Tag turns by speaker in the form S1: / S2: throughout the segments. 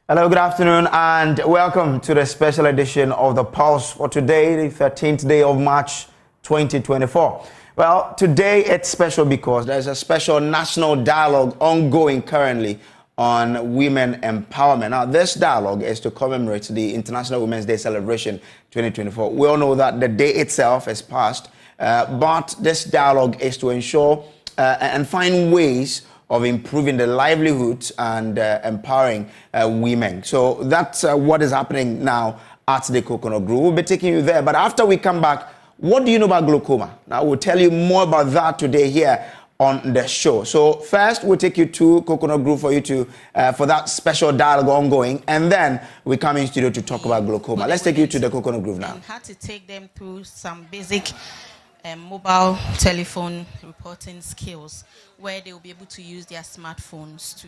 S1: Hello, good afternoon, and welcome to the special edition of The Pulse for today, the 13th day of March 2024. Well, today it's special because there's a special national dialogue ongoing currently on women empowerment. Now, this dialogue is to commemorate the International Women's Day celebration 2024. We all know that the day itself has passed, but this dialogue is to ensure and find ways of improving the livelihoods and empowering women. So that's what is happening now at the Coconut Grove. We'll be taking you there. But after we come back, what do you know about glaucoma? Now, we'll tell you more about that today here on the show. So first, we'll take you to Coconut Grove for you to for that special dialogue ongoing. And then we come in studio to talk about glaucoma. Let's take you to the Coconut Grove now.
S2: Had to take them through some basic mobile telephone reporting skills where they will be able to use their smartphones to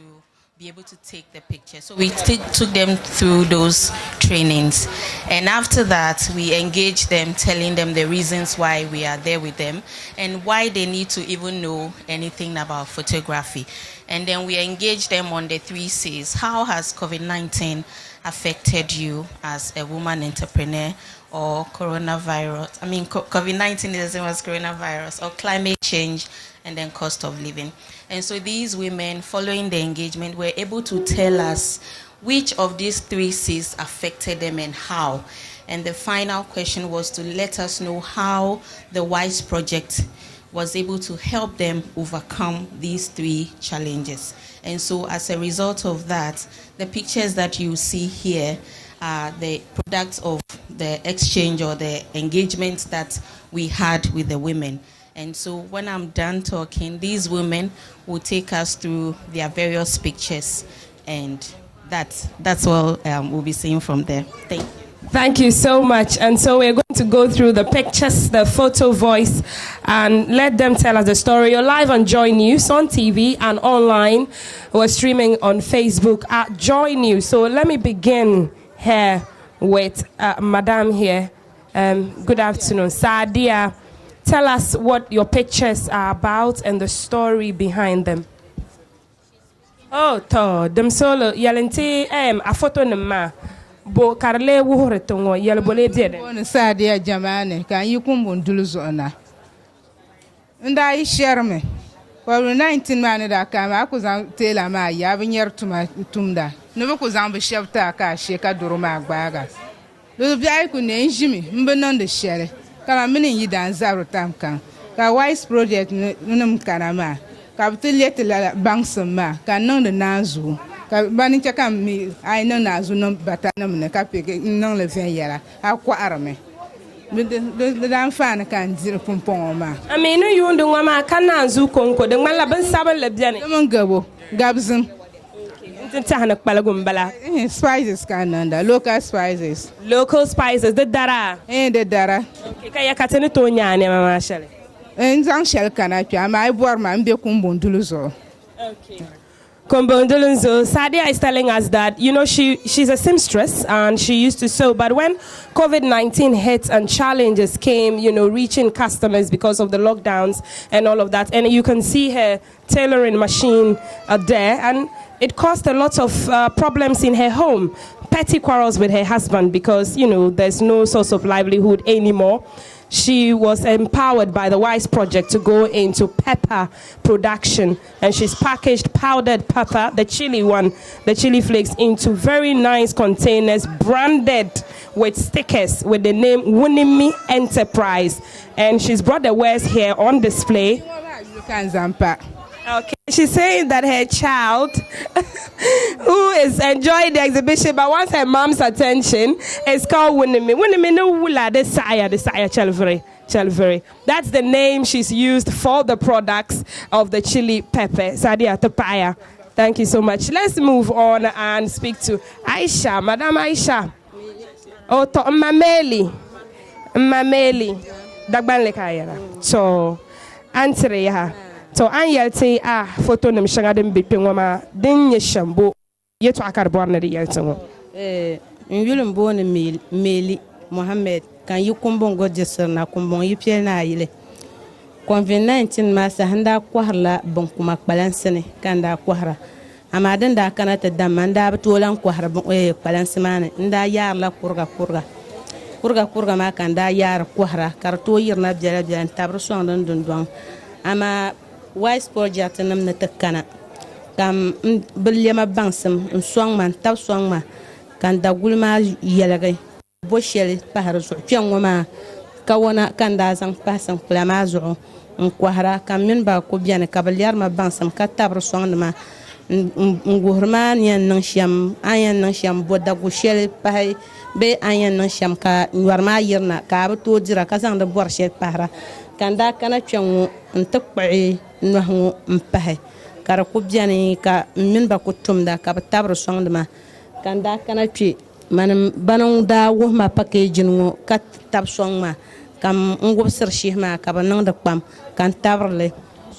S2: be able to take the picture. So we took them through those trainings. And after that, we engaged them, telling them the reasons why we are there with them and why they need to even know anything about photography. And then we engaged them on the 3 C's. How has COVID-19 affected you as a woman entrepreneur, or coronavirus? I mean, COVID-19 is the same as coronavirus, or climate change, and then cost of living. And so these women, following the engagement, were able to tell us which of these 3 C's affected them and how. And the final question was to let us know how the WISE project was able to help them overcome these 3 challenges. And so as a result of that, the pictures that you see here are the products of the exchange or the engagement that we had with the women. And so when I'm done talking, these women will take us through their various pictures, and that's what we'll be seeing from there. Thank you.
S3: Thank you so much. And so we're going to go through the pictures, the photo voice, and let them tell us the story. You're live on Joy News on TV and online. We're streaming on Facebook at Joy News. So let me begin here with Madam here. Good afternoon. Sadia, tell us what your pictures are about and the story behind them. Oh, to them solo yalente a photo nama bo karle wuhore tongo yal bole biede.
S4: Bon Sadia jamane kan yikum duluzo na. Nda yi sherme. For 19 man da kama akuzan tela ma ya binyer tumda. No ko zan be shefta ka sheka duruma agbaga. Do biai ku ne njimi mbenon de shere. Kala minin yidan zaro tamkan. Ka WISE project nunum kanama. Ka butlet la bangsama ka non de nazu. Ka bani chaka mi ai non nazu no batanam ne ka peke non le ven yara. Akwa arme. The damn fan can zero pumpoma. I
S3: mean, you want to want to nazu konko. The man laban saban lebjani.
S4: Mongabo gabzum. Spices Canada, local spices.
S3: Local spices, the dara.
S4: The dara.
S3: Okay, kaya katene to nyane mama shale.
S4: Zang shell canapia, my boarman be kumbunduluzo.
S3: Okay. Kumbundulunzo, Sadia is telling us that, you know, she's a seamstress and she used to sew, but when COVID-19 hit and challenges came, you know, reaching customers because of the lockdowns and all of that, and you can see her tailoring machine there, and it caused a lot of problems in her home, petty quarrels with her husband because, you know, there's no source of livelihood anymore. She was empowered by the WISE project to go into pepper production, and she's packaged powdered pepper, the chili one, the chili flakes, into very nice containers branded with stickers with the name Wunimi Enterprise, and she's brought the wares here on display. Okay, she's saying that her child, who is enjoying the exhibition but wants her mom's attention, is called Wunimi. Wunimi no wula the saya chelveri. That's the name she's used for the products of the chili pepper. Sadia Tapaya. Thank you so much. Let's move on and speak to Aisha, Madam Aisha. Oh, to Mameli. Dagban lekayara. So, answer so an yelte photo nim shanga dem bipin wama din ye shambo yeto akar borna di yelte ngo
S5: William bon meli Mohammed kan yukumbon godjesser na kumbon yipye na yile COVID-19 masa handa kwahla bon kuma balansene kanda kwahra ama den da kana ta damma nda batolan ko har balansi mane nda yar la kurga ma kan da yar ko hara karto yirna bjala tabr so ndan dundon ama wise project nam na takana kam bilyama bangsam swang man tab swang ma kan da gulma yelagay bo sheli pahar so kyango ma kawana kan da sang pasan plama zo ko hara kam min ba ko biane kabalyar ma bangsam ka tabr swang ma ngurman yan nang sham ayan nang sham boda go shel pahay be ayan nang sham ka warma yirna ka ba to jira ka sang da bor shel para kanda kana chwangu ntakpai nwahu mpahay kara ko biani ka min ba ko tumda ka ba tabro songdama kanda kana chi man banon da wo ma package ngo ka tab songma kam ngob sir shihma ka ba nang da pam kan tabrle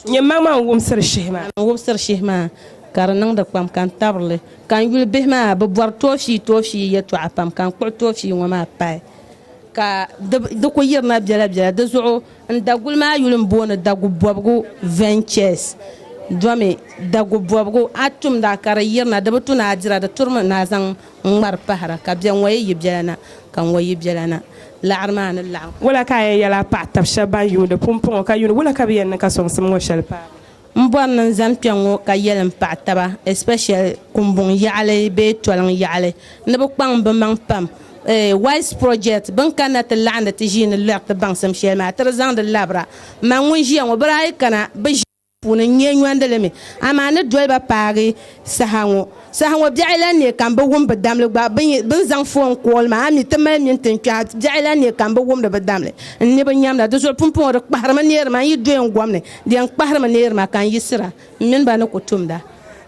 S3: nyamma ngum sir shihma kar nang da pam kan tabrle kan yul bihma ba bor tofi ya to apam kan ko tofi ngoma pai ka de ko yirna bjala de zo nda gulma yulum bona da gubobgo ventures dome da gubobgo atum da kar yirna da butuna jira da turma na zan mar pahara ka bjan waye yibjalana kan waye yibjalana la'arman la'am wala ka yala pa tab shaba yu de pumpon ka yu wala ka biyan ka song sam ngoshal pa
S5: mbon nan zampiango ka yelen pa taba especially kumbung yale be tolang yale ne bu kpang be mang pam wise project ban kana ta landa ti jin lak ta bang sam shema ta zang de labra ma ngun ji ngo brai kana be puna nyenwande leme ama ne dolba pari sahango bi'ila ne kan be wum be damle gba bin zang fon kol ma ami te mal min tin kwa bi'ila ne kan be wum de be damle ne be nyamda de so pumpon de kpahrama ne ma yi doen gwamne de kpahrama ne ma kan yisira min ba ne ko tumda.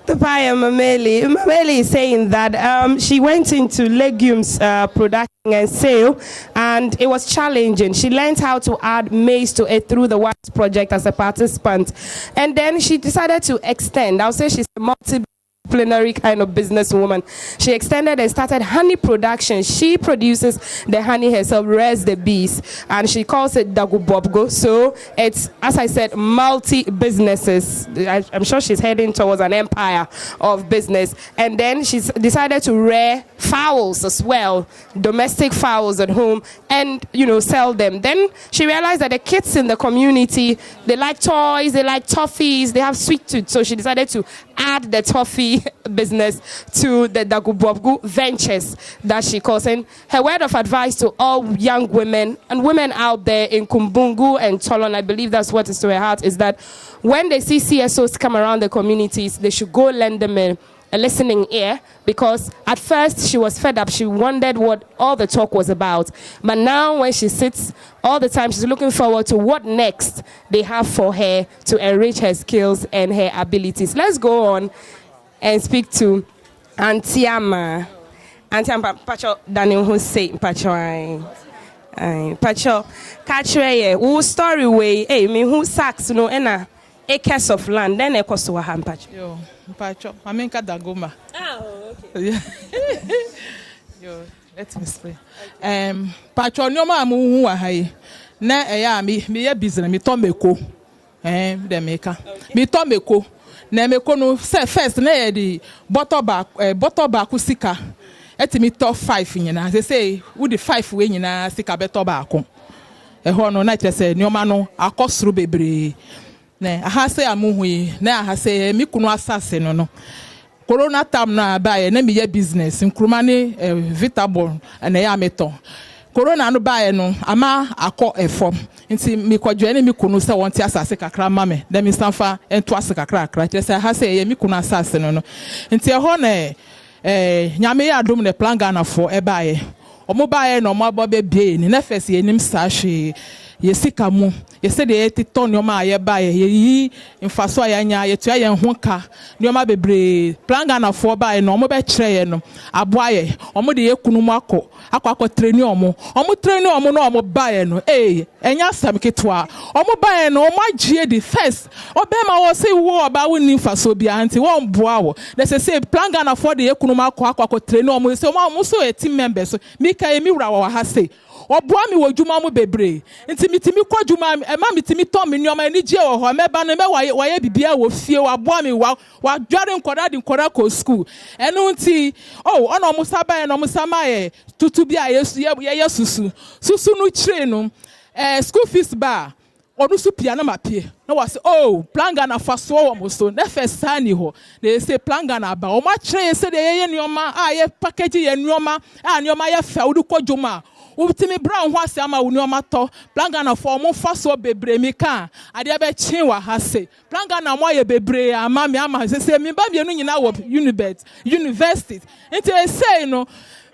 S3: Papaya Mameli is saying that she went into legumes production and sale, and it was challenging. She learned how to add maize to it through the WISE project as a participant. And then she decided to extend. I'll say she's a multidisciplinary kind of businesswoman. She extended and started honey production. She produces the honey herself, rears the bees, and she calls it Dagubobgo. So it's, as I said, multi-businesses. I'm sure she's heading towards an empire of business. And then she's decided to rear fowls as well, domestic fowls at home, and, you know, sell them. Then she realized that the kids in the community, they like toys, they like toffees, they have sweet tooth. So she decided to add the toffee business to the Dagubobgu ventures that she calls. And her word of advice to all young women and women out there in Kumbungu and Tolon, I believe that's what is to her heart, is that when they see CSOs come around the communities, they should go lend them a listening ear, because at first she was fed up. She wondered what all the talk was about. But now when she sits all the time, she's looking forward to what next they have for her to enrich her skills and her abilities. Let's go on and speak to Auntie Amma. Auntie Amma, Pacho Daniel Hussein, Pacho. Pacho, catch her, who story way, hey, me who sacks, no, ena. Acres of land, then it costs to a hampacho.
S6: Yo, Pacho, I mean, Kadagoma.
S3: Oh, okay.
S6: Yo, let me explain. Pacho, no ma mu wa hai. Na eya mi ye business mi to meko. De meka. Mi to meko. Na meko no say first na ye di bottle back sika. Eti mi to 5 nyina. They say who the 5 we nyina sika beto back. Ho no na say nyoma no akosuru bebre. Ne ahase amuhui na ahase mi kunu asase no corona time na bae na mi ye business nkruma ne vitable na ya meton corona no bae no ama akọ efom nti mi kwadwe ne mi kunu se wonti asase kakra ma me na mi sanfa ento ase kakra se ahase ye mi kunu asase no nti ho na nyame ya adom ne plan Ghana for e bae omo bae no mo abobe bie ni na fese enim sa hwe yesika mu yese de etiton nyoma ye ba ye mfaso ayanya ye tua ye ho ka nyoma bebre plan Ghana for ba ye no mo be kire ye no aboaye omo de yekunu mu akọ train omo train omo no omo ba ye no enya sam ketwa omo ba ye no omo agie the first obema wo say wo ba woni mfaso bia anti wo mboa wo they say plan Ghana for de yekunu mu akọ train omo say omo so a team members mi ka mi wura wa ha say oboa mi wo dwuma mu bebre nti mitimi kwa dwuma ema mitimi to me nyoma ni je wo ho meba no me waye bibia wo fie waboa mi wa dware nkora ko school enu nti ono musa ba no musa maye tutu bia ye susu no kire no school fees ba onu su pia na mapie na wase planga na faso wo mo so na first ani ho they say planga na ba o ma kire se de ye nyoma ye package ye nyoma nyoma ye fa wo ko dwuma utimi brown ho ase ama wo nyoma to planga na fo mo faso bebre mi ka ade be chin wa ha se planga na mo ye bebre ama mi ama se mi ba bienu nyina wo university nti say no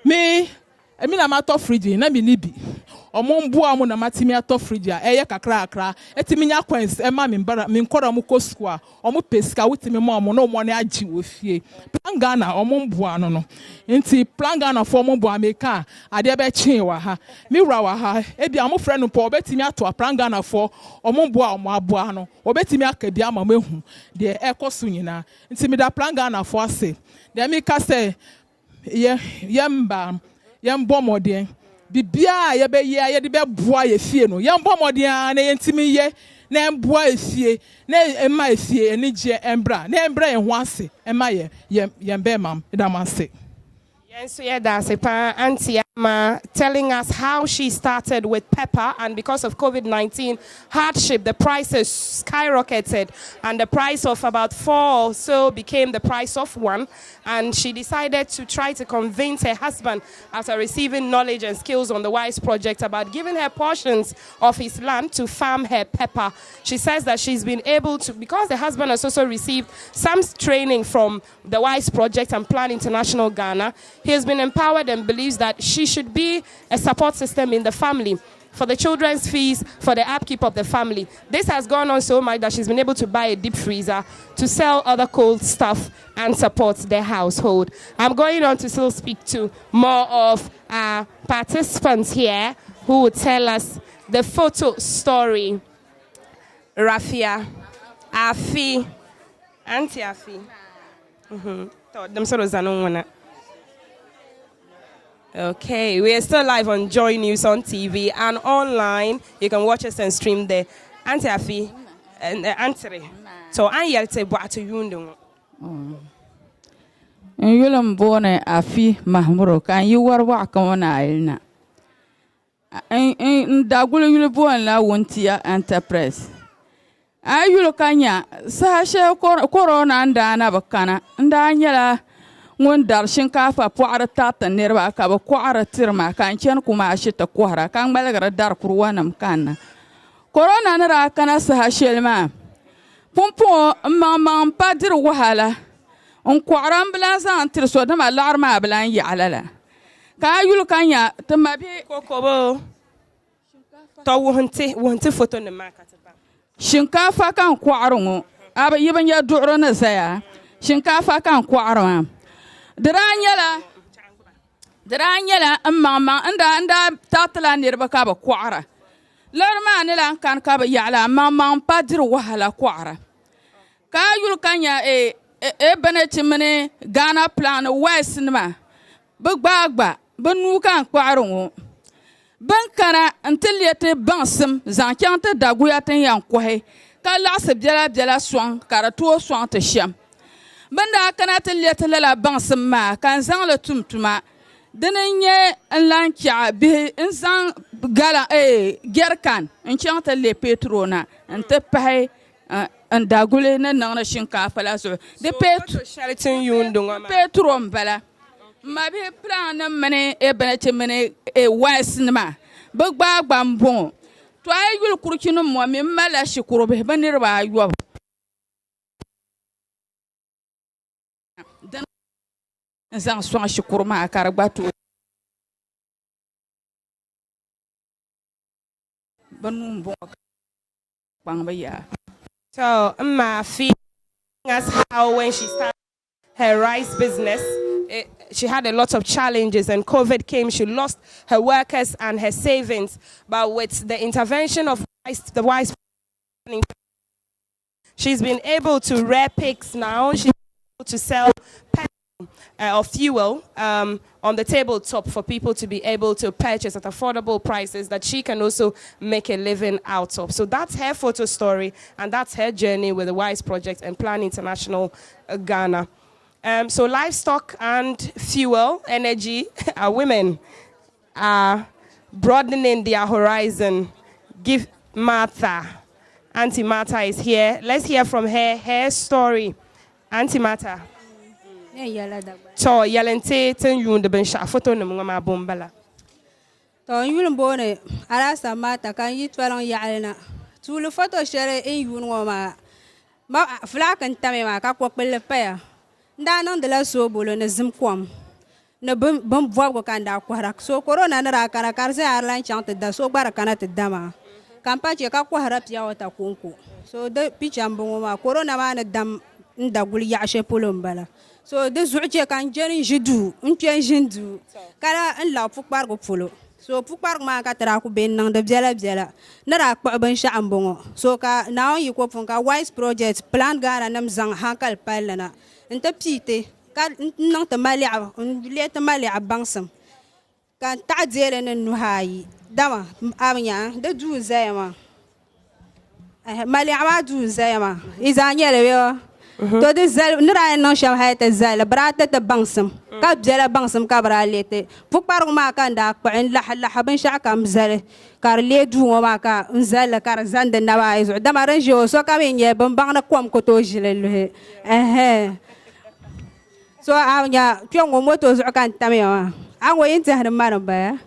S6: me na ma to fridge na mi libi omomboa mu na matimi ato fridge eye kakra etimi nya coins e ma me mbara me nkora mu ko school omo pesika wutimi mo no mo na agi wo fie planga na omomboa no nti planga na fo omomboa me ka ade be chin wa ha mi wura wa ha e bia mo frɛ no po obetimi ato planga na fo omomboa omo aboa no obetimi aka bia ma mehu de ekoso nyina nti mi da planga na fo ase de mi ka se yembo modien bibia ye be ye de be boa ye fie no yembo modien na yentimi ye na mboa efie na ema efie eni je embra na embra ye ho ase ema ye yembe mam idamase.
S3: So yeah, that's Auntie Emma telling us how she started with pepper, and because of COVID-19 hardship, the prices skyrocketed, and the price of about 4 or so became the price of 1. And she decided to try to convince her husband, after receiving knowledge and skills on the WISE project, about giving her portions of his land to farm her pepper. She says that she's been able to, because the husband has also received some training from the WISE project and Plan International Ghana, he has been empowered and believes that she should be a support system in the family for the children's fees, for the upkeep of the family. This has gone on so much that she's been able to buy a deep freezer to sell other cold stuff and support their household. I'm going on to still speak to more of our participants here who will tell us the photo story. Rafia, Afi, Auntie Afi. Okay, we are still live on Joy News on TV and online. You can watch us and stream there. Auntie Afi and Auntie. So I yell to what to you.
S7: Yulam born Afi Mahmuro. Can you work on Ilna? Dagul you born la wontia enterprise. You look anya, Sasha Corona and Dana Bacana, and Daniela. One darshin kafa puara tata nerva kaba kwara tirma kan chen kuma ashita kwara kan balagra dar kurwanam kana corona nara kana sa shelma pompo mamam padir wahala on kwara ambulance antir so dama alarma blan ya alala ka yul kanya tamabi
S3: kokobo to wonte photo ne makata ba
S7: shinkafa kan kwarongo aba yibanya du'ro na saya shinkafa kan kwaro Dranyela mama anda tatla nirba kaba kwara larma nila kan kaba yala mama padir wahala kwara kayul kanya e benechimene Ghana plan west nima bugbagba benu kan kwaro bankara antiliete bansem zankyante daguyaten yankwahe kala sebjala swang karato swang te sham Banda kanata letala bansma kan zang la tumtuma denenye lancha bi insan gala gerkan enchanta le petrona ante pai andagule na nangna shinkafa la so de
S3: shalitin yundunga
S7: petrom bala mabe plan mane benete mane wasnma bagba gbambon to ayul kurkinu mo me mala shikuro be banirba yob Zang swang shukurma karabatu banum bang.
S3: So my feeling as how when she started her rice business, she had a lot of challenges, and COVID came. She lost her workers and her savings, but with the intervention of the WISE, she's been able to rear pigs now. She's able to sell pets of fuel on the tabletop for people to be able to purchase at affordable prices that she can also make a living out of. So that's her photo story, and that's her journey with the WISE project and Plan International Ghana. So livestock and fuel energy, our women are broadening their horizon. Give Martha. Auntie Martha is here. Let's hear from her story. Auntie Martha. So yalente ten yun de ben sha photo ne ngama bombala.
S8: To yun bone ala samata kan yitwalan yalena. Tulu photo share in yun ngoma. Ma flak and tame ma ka ko pele pa. Nda non de la so bolo ne zim kwam. Ne bom voa ko kanda kwarak. So corona na ra kana karse airline chante da so bara kana te dama. Kampache ka kwarak ya wata kunku. So de pichambongo ma corona ma ne dam nda guli ya she polombala. So the zuche kan jeni jidu unchen jindu kala en la fukbar go polo so fukbar ma ka tra ku ben nang de bjela nara kwa ban sha ambongo so ka now yi ko fun ka WISE project plan Ghana nam zang hankal palana nta pite ka nang ta mali le ta mali bangsam kan ta jele nan nu hayi dama amnya de du zayama mali ama du zayama izanyele yo to de zel nira no sham hayta zel brata ta bangsam ka bjela bangsam ka bralete fukbar ma ka nda ko en la ban sha kam zel kar le du ma ka zel kar zande na ba izu da maran jo so ka ben ye ban bang na kom ko to jilele so anya kyongo moto zo kan tamya ango yinte han maran ba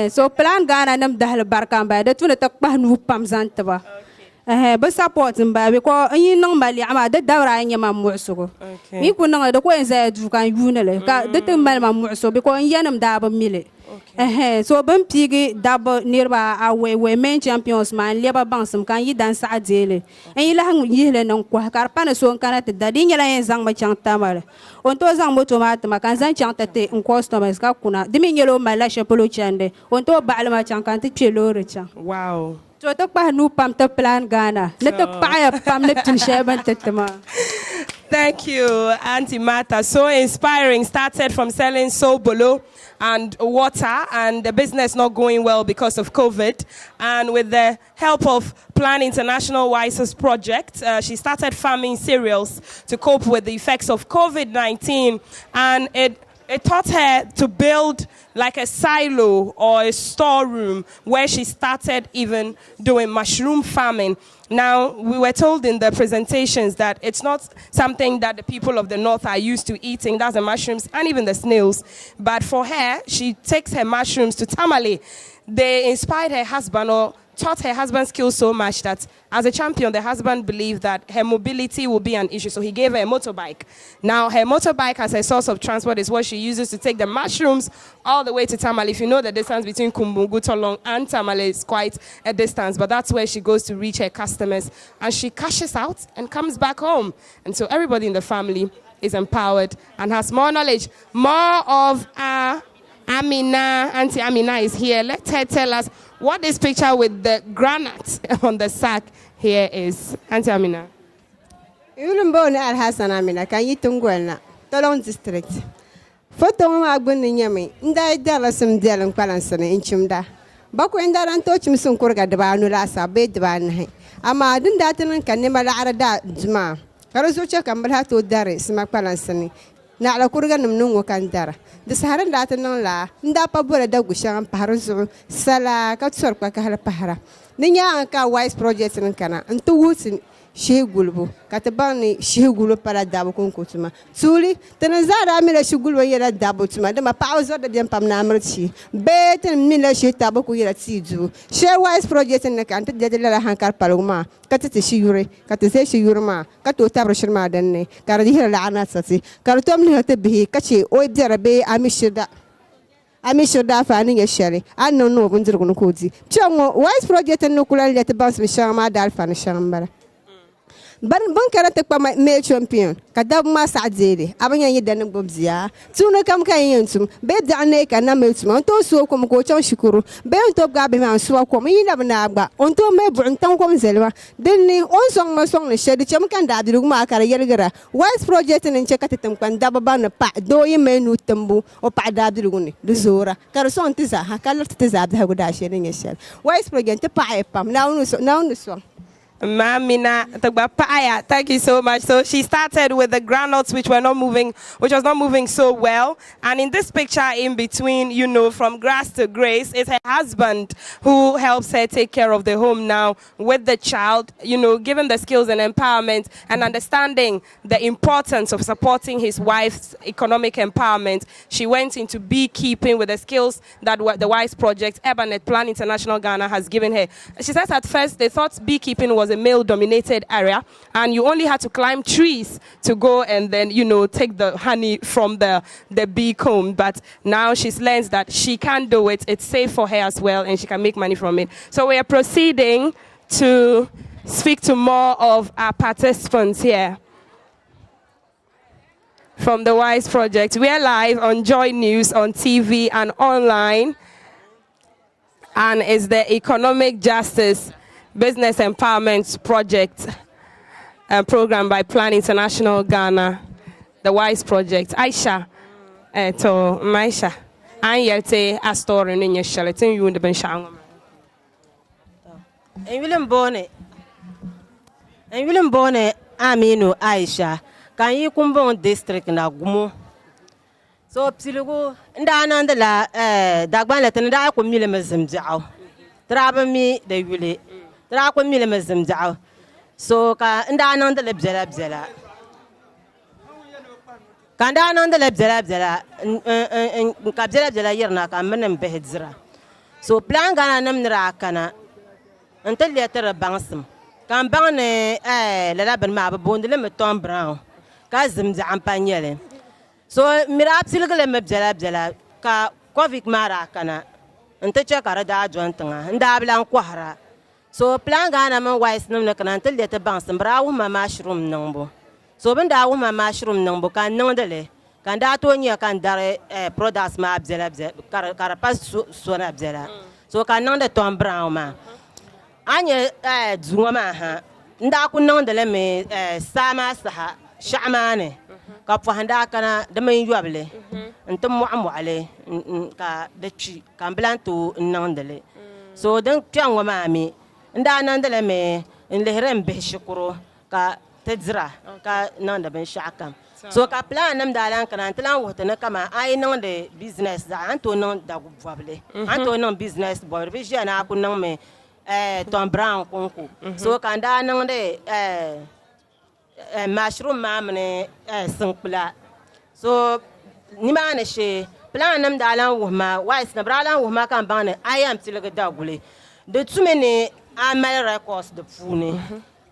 S8: so plan Ghana nam dahal barkan ba da tuna ta pahnu pam zanta ba but support mba because yin nang mali ama da dawra nya ma mu'sugo mi kun nang da ko en za du kan yunale ka da tin mal ma mu'so because yanam da ba mile so ban pigi da ba nirba awe men champions man leba bansam kan yi dan sa adele en yila han yile nan ko kar pana so kan ta da din yala en zang ma chang tamale on to zang moto ma ta kan zang chang ta te en customers ka kuna dimi yelo mala shapolo chande on to ba alma chang kan ti chelo recha
S3: Wow.
S8: So to pa nu pam to plan Ghana. Neto pa pam neptun shaban tetema.
S3: Thank you, Auntie Martha. So inspiring. Started from selling sobolo and water, and the business not going well because of COVID. And with the help of Plan International WISE's project, she started farming cereals to cope with the effects of COVID-19. And it taught her to build like a silo or a storeroom where she started even doing mushroom farming. Now, we were told in the presentations that it's not something that the people of the north are used to eating, that's the mushrooms and even the snails. But for her, she takes her mushrooms to Tamale. They inspired her husband or taught her husband skills so much that as a champion, the husband believed that her mobility will be an issue. So he gave her a motorbike. Now, her motorbike as a source of transport is what she uses to take the mushrooms all the way to Tamale. If you know the distance between Kumbungu, Tolong, and Tamale is quite a distance, but that's where she goes to reach her customers. And she cashes out and comes back home. And so everybody in the family is empowered and has more knowledge. More of Amina, Auntie Amina is here. Let her tell us what this picture with the granite on the sack here is. Auntie Amina.
S9: Yulimbone Al Hassan Amina, can you tungwena? Tolong district. Photo ma gbunni nyami. Nda idala sim delam kwalansane inchimda. Bako indaran tochim sun kurga daba nula sa be daba nahi. Ama din datan kan ne mala arada juma. Karazo cha kambal to dare sima kwalansane. Na ala kurga nungu kan dara. The Saharan Latin la, Ndapa Bura Dagushan, Parazu, Sala, Katsur Pakala Pahara. Ninya Anka WISE projects in Kana, and 2 woods in Shigulbu, Katabani, Shigulu para Dabu Kunkutuma. Suli, the Nazara Mila Shugulu Yera Dabu to Madame Powers of the Diampam Namrchi, Bet and Mila Shitabu Yera Sizu. Share WISE projects in the country, Dedela Hankar Paloma, Katati Shigure, Kataseshi Yurma, Katu Tabrashma Dene, Karadiha Lana Sati, Karatom Hatabi, Kachi, Oibderabe, Amishoda finding a sherry. I don't know when they're going to cozy. Chongo, WISE project and no cool let the bounce with Shama Dalfan Shambara. ban karata pa male champion kadab ma saadere abanya yi dan bobzia tuna kam kan yentum be dane ka na meltum on to so ko ko chan shukuru be on to ga be man so ko yi na na agba on to me bu tan ko zelwa denni on song ma song ne shedi cham kan da biru ma kara yergara wise project ne chekati tam kan da ba na pa do yi menu tambu o pa da biru ne du zora kar so on tiza ha kala tiza da go da shedi ne shel wise project pa e pam na unu so
S3: Mamina Tagbapaya, thank you so much. So she started with the granules which was not moving so well. And in this picture in between, you know, from grass to grace, is her husband who helps her take care of the home now with the child, you know, given the skills and empowerment and understanding the importance of supporting his wife's economic empowerment. She went into beekeeping with the skills that the WISE project, Urbanet Plan International Ghana has given her. She says at first they thought beekeeping was a male-dominated area, and you only had to climb trees to go and then, you know, take the honey from the bee comb. But now she's learned that she can do it. It's safe for her as well, and she can make money from it. So we are proceeding to speak to more of our participants here from the WISE project. We are live on Joy News on TV and online, and it's the Economic Justice Business Empowerment Project program by Plan International Ghana, the WISE project. Aisha, to Maisha, and yelte a story in your shalatin you in the benchang.
S10: And William Bone, Aminu Aisha, can you come district na Gumo? So Psilugo, and Anandala, Dagban, and I could millimism jow. Travel me, they will. Trakwa millimism jow. So and I know the lebzela. Can I know the lebzela and Kabzela Yernak and Menem Behedzra. So plan Ghana Namrakana until the letter of Bansum. Can ban a Lelaban Mab, bone the limit Tom Brown. Kazim the Ampanyele. So Mirapsilga Mebzela, Ka Kovik Marakana, and Techa Karada Jontanga, and Dablan Quahara. So plan Ghana man wise no until the bounce and brow my mushroom number. So when that woman mushroom number can nondele, can that one you can dare products ma abzela carapas son abzela. So can none the Tom Brown man. Anya Zuma ha. Ndaku nondele me sama saha shamane. Kapwahanda the main yuable. And Tomuale ka the chi can bland to nondele. So don't young mammy. Nda nandele me in the herem beshukuro ka tedzra ka nanda ben shakam. So ka plan nam dalan kana tlan wotana kama I know the business da anto non da gubwable. Anto non business boy vision na ku non me Tom Brown konku. So kan da non de mushroom mamne sinkpla. So ni ma na she plan nam dalan wo ma wise na bralan wo ma kan ban I am tilaga dagule. The too many Amal records the Funi.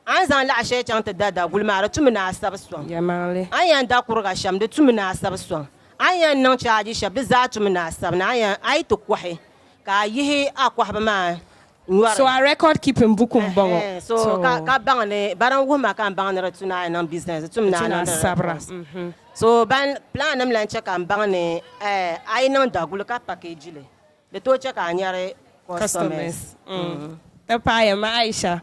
S10: Anzan la she chante dada gulmara tumina sabswan.
S3: Yamale.
S10: Ayan da kurga sham de tumina sabswan. Ayan non charge shab de za tumina sabna ayan ay to kwahe. Ka yihi akwa ma.
S3: So our record keeping bukum bongo.
S10: So ka bangane baran wuma kan bangane tuna nan business tumina nan
S3: sabra.
S10: So ban plan nam lan check am bangane ay non da gulka package le. De to check anyare customers.
S3: The Paya Maisha.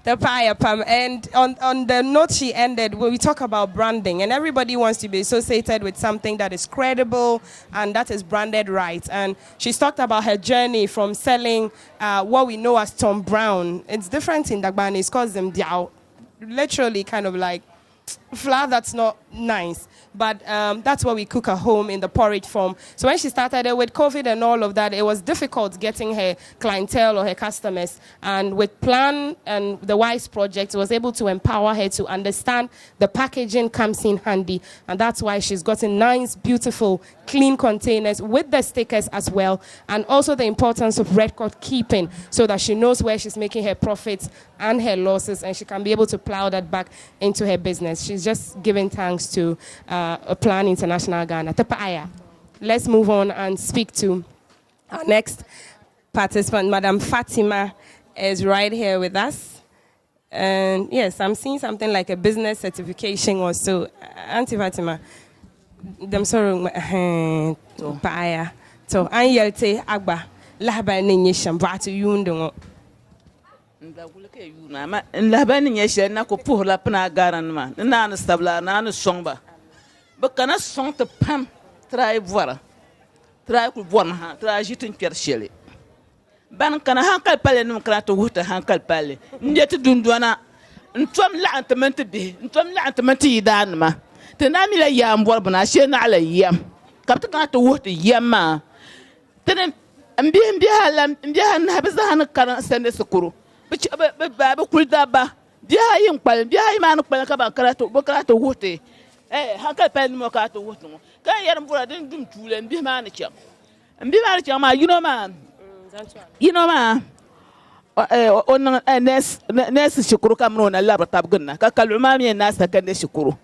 S3: The Paya Pam. And on the note she ended, where we talk about branding, and everybody wants to be associated with something that is credible and that is branded right. And she's talked about her journey from selling what we know as Tom Brown. It's different in Dagbani. It's called them diao. Literally kind of like flour that's not nice. But that's what we cook at home in the porridge form. So when she started it with COVID and all of that, it was difficult getting her clientele or her customers. And with Plan and the WISE project, was able to empower her to understand the packaging comes in handy. And that's why she's gotten nice, beautiful, clean containers with the stickers as well. And also the importance of record keeping so that she knows where she's making her profits and her losses, and she can be able to plow that back into her business. She's just giving thanks to a Plan International Ghana. Let's move on and speak to our next participant. Madam Fatima is right here with us. And yes, I'm seeing something like a business certification or so. Auntie Fatima, them sorry, paaya. So, I yelte agba lahaba ninye shamba to yundungo.
S11: Lahaba ninye na ko puhla pana garan ma. Na stabla na songba. Bakana song te pam try voir. Try ku bon ha, try jitin perchele. Ban kana hankal pale num krato wuta hankal pale. Ndeti dundwana. Ntom la antamente bi, ntom la antamente yidan ma. Tenami la yam bor bana she na ala yam. Kapta kana to wuta yamma. Tenen mbiya na biza han kana sende sukuru. Ba kulda ba. Biya yin kwal, biya yi man kwal ka ba krato wuta. Hankal pale num krato wuta. Kan yaram bora den dum tule mbiya man cham. Mbiya man cham ma you know ma on nes shukuru kamno na laba tabgunna ka kaluma mi nas ta kan shukuru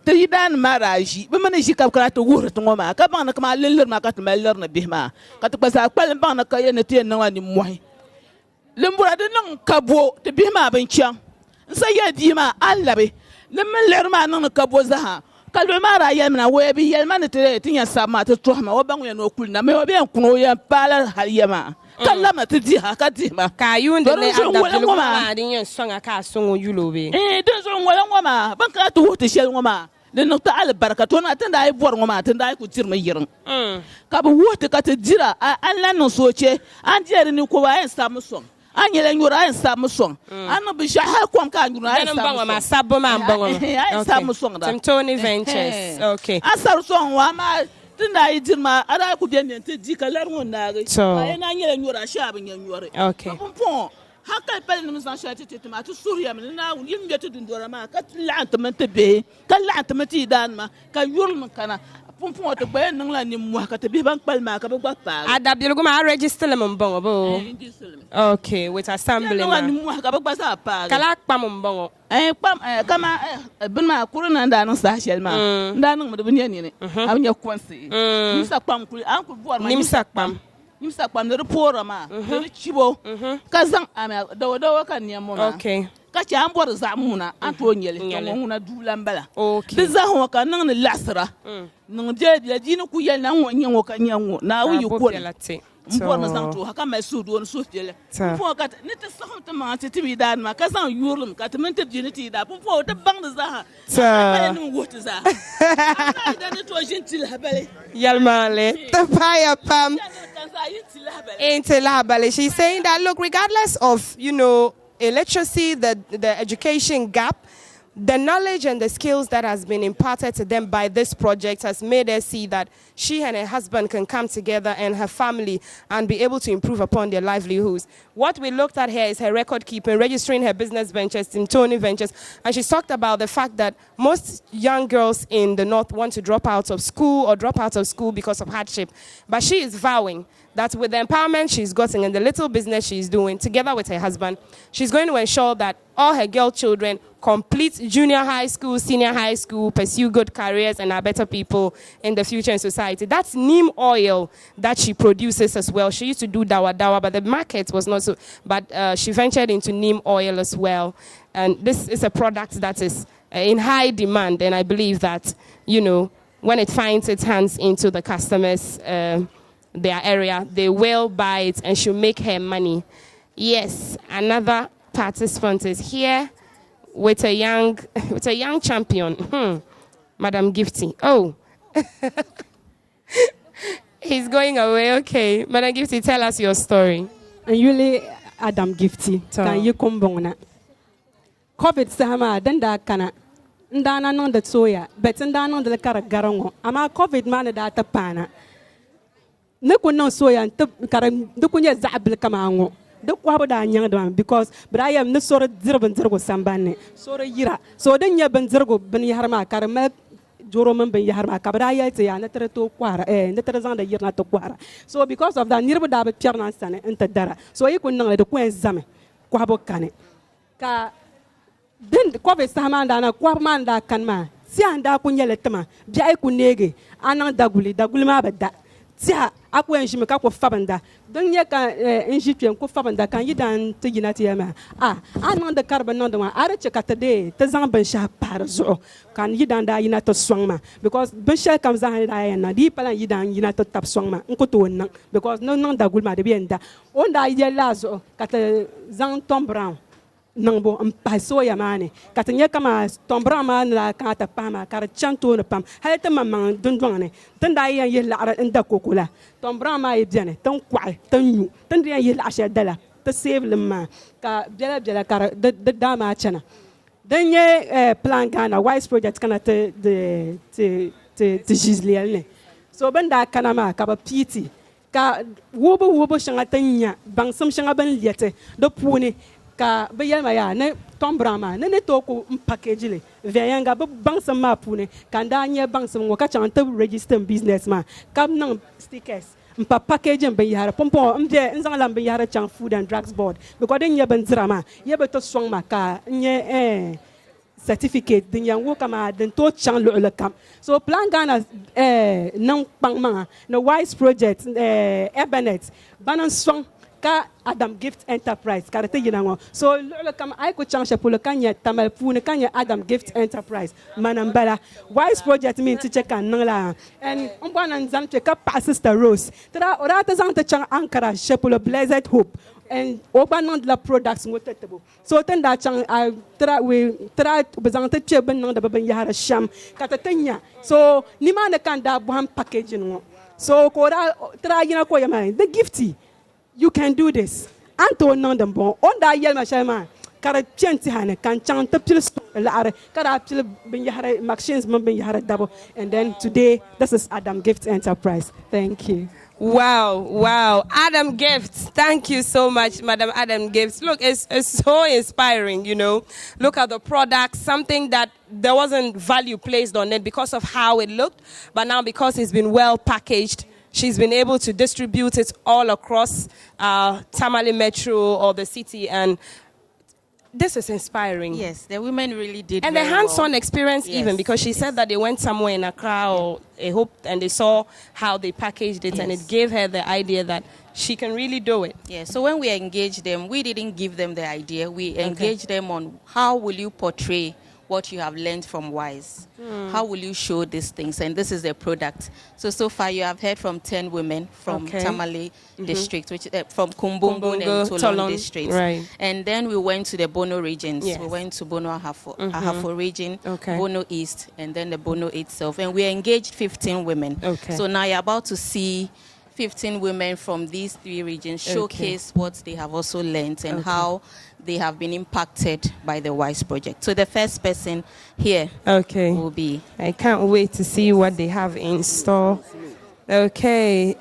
S11: tidan maraji be man ji kapkara to wuro to ngoma ka ban na kama leller ma ka to meller na bihma ka to pasa kwal ban na ka yene te na wani moy lembura de nan kabo te bihma ban kyan nsa ya di ma allabe lemmer ma nan kabo zaha kaluma ra yelma we bi yelma ne te tinya sama to to ma wo ban we no kulna me wo be kuno ya pala haliyama kallama te di ha ka di ma
S3: ka yunde le adapte ngoma din yen songa ka songo yulobe
S11: den so ngwala ngoma ban ka to wote shel ngoma den no ta al baraka to na tanda ay bor ngoma tanda ay ku tirma yirin ka bu wote ka te dira an lan no soche an jere ni ko wa en samu son an yele nyura en samu son an bi shaha kwam ka nyura en samu
S3: ma sabo ma mbongo
S11: en samu son da
S3: Tony Ventures okay
S11: asar son wa ma tunda yi dirma ara ku bien te di kalar won na ga ay na yele nyura sha bin nyure
S3: okay
S11: pon hakal pele nim san shati te ma tu suriya min na yim betu dundora ma ka la'ant man te be ka la'ant man ti dan ma ka yurm kana pon to be nan la ni mo ka te be ban palma ka ba pa
S3: adabdil go ma register le mbongo bo okay with assembly ma
S11: ni mo ka ba sa pa
S3: kala pa mbongo
S11: pam kama bin ma kuruna da nan sa shel ma da nan mu da bin ne abin konsi ni sa pam ku an ku bor ma
S3: ni sa pam
S11: nimsa kwam da report ma da chibo ka zan ama da kan ne mo
S3: okay
S11: ka ci an bor za mu na an to nyele to mu na dulan bala da za ho ka nan ni lasra nan je da jini ku yel nan won yin ka nyan na wu ko mbor ma zan to haka mai su don su fele fo ka ni ta sa ta ma ta tibi dan ma ka zan yurlum ka ta min ta jini ti da fo ta bang da za ha ta ni wuta za da ni to jin til habale
S3: yalmale ta paya pam Int'l Women. She's saying that, look, regardless of, illiteracy, the education gap, the knowledge and the skills that has been imparted to them by this project has made her see that she and her husband can come together and her family and be able to improve upon their livelihoods. What we looked at here is her record keeping, registering her business ventures, Tony Ventures, and she's talked about the fact that most young girls in the North want to drop out of school because of hardship. But she is vowing that with the empowerment she's gotten and the little business she's doing, together with her husband, she's going to ensure that all her girl children complete junior high school, senior high school, pursue good careers, and are better people in the future in society. That's neem oil that she produces as well. She used to do dawa, but the market was not so. But she ventured into neem oil as well. And this is a product that is in high demand. And I believe that, when it finds its hands into the customers' their area, they will buy it and she'll make her money. Yes, another participant is here with a young champion, Madam Gifty. Oh, he's going away. Okay, Madam Gifty, tell us your story.
S12: And you Adam Gifty, can you come bona? COVID sama denda kana ndana non de soya, but ndana non de kara garango. Ama COVID man da tapana. Ne kunna soya karam dukunya zabl kamango. The Kwabada young because but I am no sort of zergo sambane, sort of yira. So then you ben zergo ben yarma, caramel, Joroman ben yarma, cabraya, and the to quara, and the Terazan the year not to quara. So because of that, nearby David Piernan and Tadara. So you could know the Queen Zame, Quabo cane. Then the Quabe Samanda, Quamanda canma, Sianda Punyaletama, Jai Kunegi, Anna Daguli, Dagulma, that. Tia, akwa enjime ka ko fabanda dan ye ka enjitwe ko fabanda kan yidan to yinati yama anan da karba non da ma are che kata de ta zan ban sha par zo kan yidan da yina to swangma because ban sha kam zan da yana di palan yidan yina to tap swangma ko to wannan because non da gulma de bienda onda yela zo kata zan Tom Brown nangbo mpaso ya mane katanya kama tombra ma la kata pama kar chanto ne pam halta mamang dundwane tanda yan yela nda kokola tombra ma e biane tan kwa tan yu tan yan yela asha dala ta save lema ka bela kar de dama chana dan ye plan Ghana wise project kana te gisliel ne so banda kana ma ka ba piti ka wobo shanga tanya bangsam shanga ban liete do puni ka be yelma ya ne tombrama ne to ko package le veyanga be bangsam ma pune kanda nye bangsam ngo ka chanta register business ma kam nan stickers mpa package ben yara pompo mde nzanga ben yara chang food and drugs board because den ye ben drama ye be to swang ma ka nye certificate din yang wo kama den to chang lo kam so plan Ghana nan pangma no wise project Ebenet banan swang ka Adam Gift Enterprise karate yinango so lo kam ay ko chang pour le kanya tamal pour ne kanya Adam Gift Enterprise manambala wise project mean to check an la and on banan zan check up sister Rose tra ora ta zan ta chang Ankara pour le Blessed Hope and obanan la products ngotetebo so tenda chang tra bezan ta che ben nan da ben yara sham katatanya so ni ma ne kan da buhan packaging ngo so ko tra yina ko yama the gifty. You can do this. Anto non dem bon. Onda yel ma shema. Kara chenti hane kan chant pil la kara pil bin yahara machines bin yahara double. And then today this is Adam Gift Enterprise. Thank you.
S3: Wow. Adam Gifts. Thank you so much, Madam Adam Gifts. Look, it's so inspiring, you know. Look at the product, something that there wasn't value placed on it because of how it looked, but now because it's been well packaged, she's been able to distribute it all across Tamale Metro or the city, and this is inspiring.
S2: Yes, the women really did.
S3: And the hands-on
S2: well.
S3: experience, yes, even because she said that they went somewhere in Accra or a Hope and they saw how they packaged it, yes, and it gave her the idea that she can really do it.
S2: Yeah. So when we engaged them, we didn't give them the idea. We engaged them on how will you portray what you have learned from WISE. How will you show these things? And this is the product. So far you have heard from 10 women from Tamale district, which from Kumbungun and Tolon districts.
S3: Right.
S2: And then we went to the Bono regions. Yes. We went to Bono Ahafo region, Bono East, and then the Bono itself. And we engaged 15 women. So now you're about to see 15 women from these 3 regions showcase what they have also learned and how they have been impacted by the WISE project. So the first person here will be.
S3: I can't wait to see what they have in store. The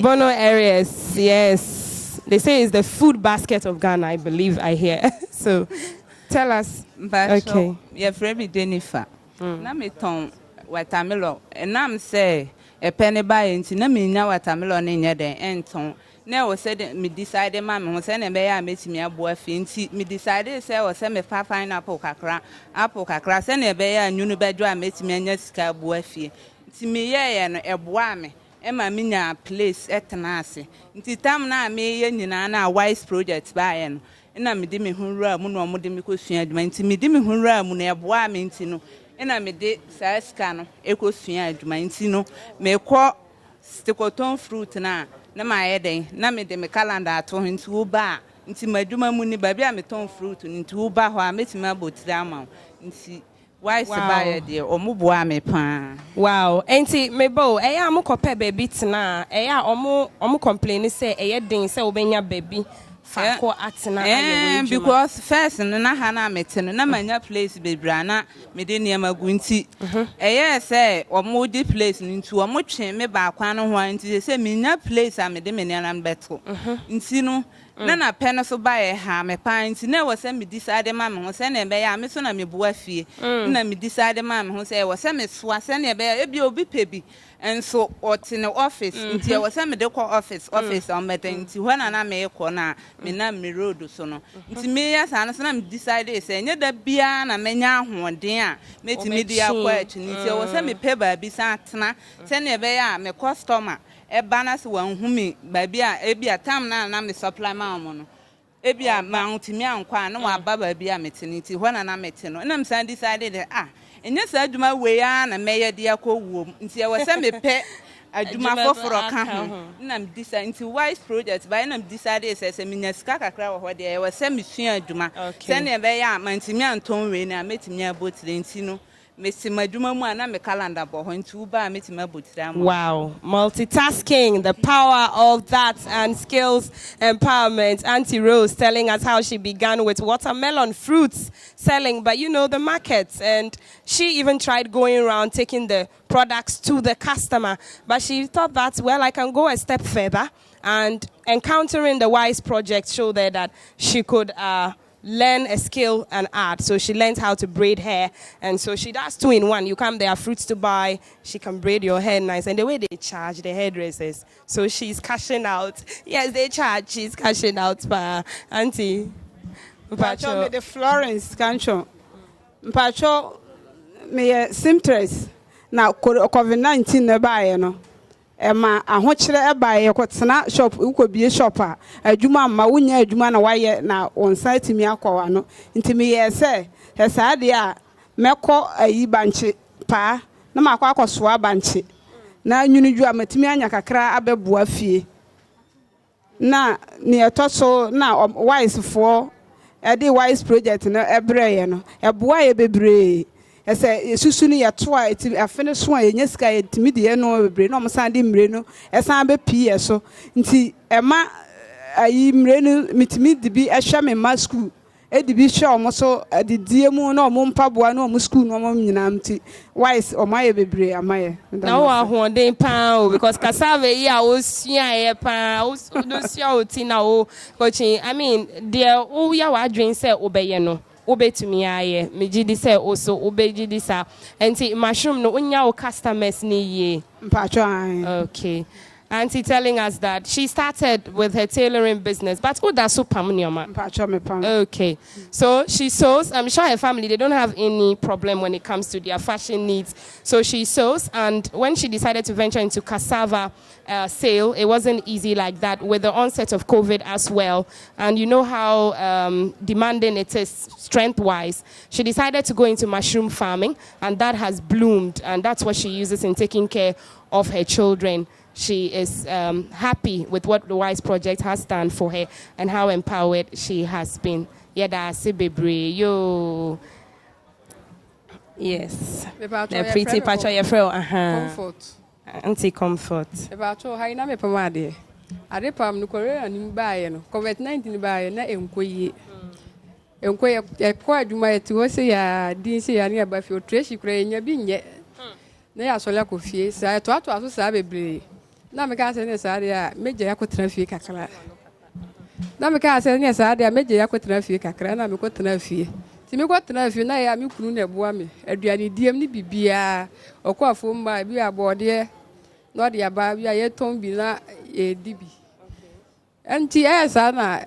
S3: Bono areas, yes. They say it's the food basket of Ghana, I believe I hear. So tell us.
S13: Okay. You're very Jennifer. Na me ton watermelon. And I'm say a penny buy into na me nya watermelon in your day and ton. Now said me decided mamma was sending me I met me a boy finty. Me decided say or send me fine apple crack, send a bear and Unibedra met me and your boy fee. To me, and a boame, Emma Mina place at Tanasi. Until time now, me and WISE projects by and I'm dimi hunra, Muno Modimico Fiat, my intimidimi hunra, Munia boamintino, and I'm a de Sascano, Eco Fiat, my intino, may call sticoton fruit now. Na my head, na me de me calendar to him to bar. Into my duma muni baby, I me ton fruit into bar, who I met my boat down. Into why buy dear or muboa me pan.
S3: Wow, auntie Mebo, am kope baby tina, omu complain say ding say obenya baby.
S13: Because first na hana metin na manya place be brana me de niam agunti say omo di place into omo twen me ba kwan no ho anti say me nya place a me de me niam beto nti no na na pɛ no so ba yɛ ha me pan nti na wɔ sɛ me decide ma me ho sɛ na ɛbɛyɛ a me so na me boa fie na me decide ma me ho sɛ wɔ sɛ me soa sɛ na ɛbɛyɛ ebi obi pɛ bi enso ɔte ne office nti wɔ sɛ me de kɔ office ɔmɛtɛ nti hɔ na me kɔ na me na me road so no nti me yɛ saa no so na me decide sɛ nyɛ da bia na menya ahoɔden a metimi di akɔ akyi nti wɔ sɛ me pɛ baabi sa atena sɛ na ɛbɛyɛ a me customer eba na se wanhumi baabi a ebi a tam na me supply ma mo no ebi a ma ntimi ankwa na wa ba baabi a metene nti hɔ na mete no na me san decide de enye sa adwuma we ya na meye de akɔwuo nti e wɔ sɛ me pɛ adwuma foforo ka ho na me decide nti wise project by na me decide sɛ me nya sika kakra wɔ hɔ de e wɔ sɛ me sua adwuma sɛ na ɛbɛyɛ a mantimi anton we na metimi abotire nti no.
S3: Wow, multitasking, the power of that and skills empowerment. Auntie Rose telling us how she began with watermelon fruits selling, but you know the markets, and she even tried going around taking the products to the customer, but she thought that, well, I can go a step further, and encountering the WISE project showed her that she could learn a skill and art. So she learned how to braid hair, and so she does 2 in 1. You come, there are fruits to buy, she can braid your hair nice, and the way they charge the hairdressers, so she's cashing out. Yes, they charge, she's cashing out. Auntie
S14: Mpacho me the Florence Cancho Mpacho me seamstress na COVID-19 na bae no ema ahokyere eba ye kwotena shop ukobie shop a adwuma ma wonya adwuma na waye na on site mi akwa no ntimi ye se hesa de a mekọ ayi banche pa na makwa akosoa banche na nyunudwu amatimi anya kakra abebua fie na ne etoso na wise for edi wise project na ebreye no eboa ye bebre ese susu ni yeto a eti afene so a yenya sika yetimi de no bebre no omsan de mre no esan be pie so nti ema ayi mre no mitimi de bi ehwe me ma school edi bi hwe omo so adidie mu na omo mpaboa na omo school no omo nyina mti wise omaye bebre amaye
S3: na wa hoden pan because cassava yi a osua e pan osua oti na o coaching I mean there o ya wa adwen say obeye no obetumi aye megidi say also obegidi sa enti mushroom no unya o customers ni ye
S14: mpacho
S3: okay. Auntie telling us that she started with her tailoring business, but that's so okay. So she sews. I'm sure her family, they don't have any problem when it comes to their fashion needs. So she sews, and when she decided to venture into cassava sale, it wasn't easy like that with the onset of COVID as well. And you know how demanding it is strength-wise. She decided to go into mushroom farming, and that has bloomed, and that's what she uses in taking care of her children. She is happy with what the WISE project has done for her and how empowered she has been. Yada Sibebre, yo. Yes. The pretty patch of your friend.
S15: Comfort.
S3: Anti-comfort.
S15: About how I am a pomade. I repam no Korea and buy no. COVID-19 buy na enquay. Enquay a quad you might to say, I didn't say any about your trash, you cray in your being yet. They are so like of face. I thought to also sabe. Na me ka se ne sa de a meje ya kwetena fie kakra na me ka se ne sa de a meje ya kwetena fie kakra na me kwetena fie ti me kwetena fie na ya me kunu na boa me aduane diem ni bibia okwafo mba bi abode no de aba bi aye ton bi na e dibi anti esa na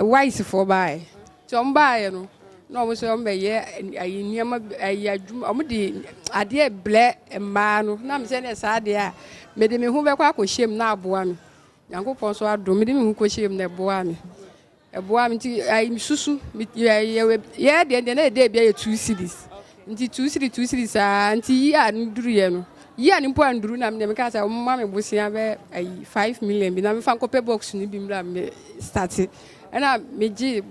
S15: wise for buy ti on buy no no mo so mbe ye ayi niam ayi adwuma o mo de ade ble mma no na me se ne sa de a me de me hu be kwa akoshem na aboa me yankopon so ado me de me hu koshem na boa me eboa me ti ayi susu ye de na de bia ye 2 cities nti 2 cities a nti yi a nduru ye no yi a ni po anduru na me ka sa mma me bosia be ayi 5 million bi na me fa nkope box ni bi mra me start ana meji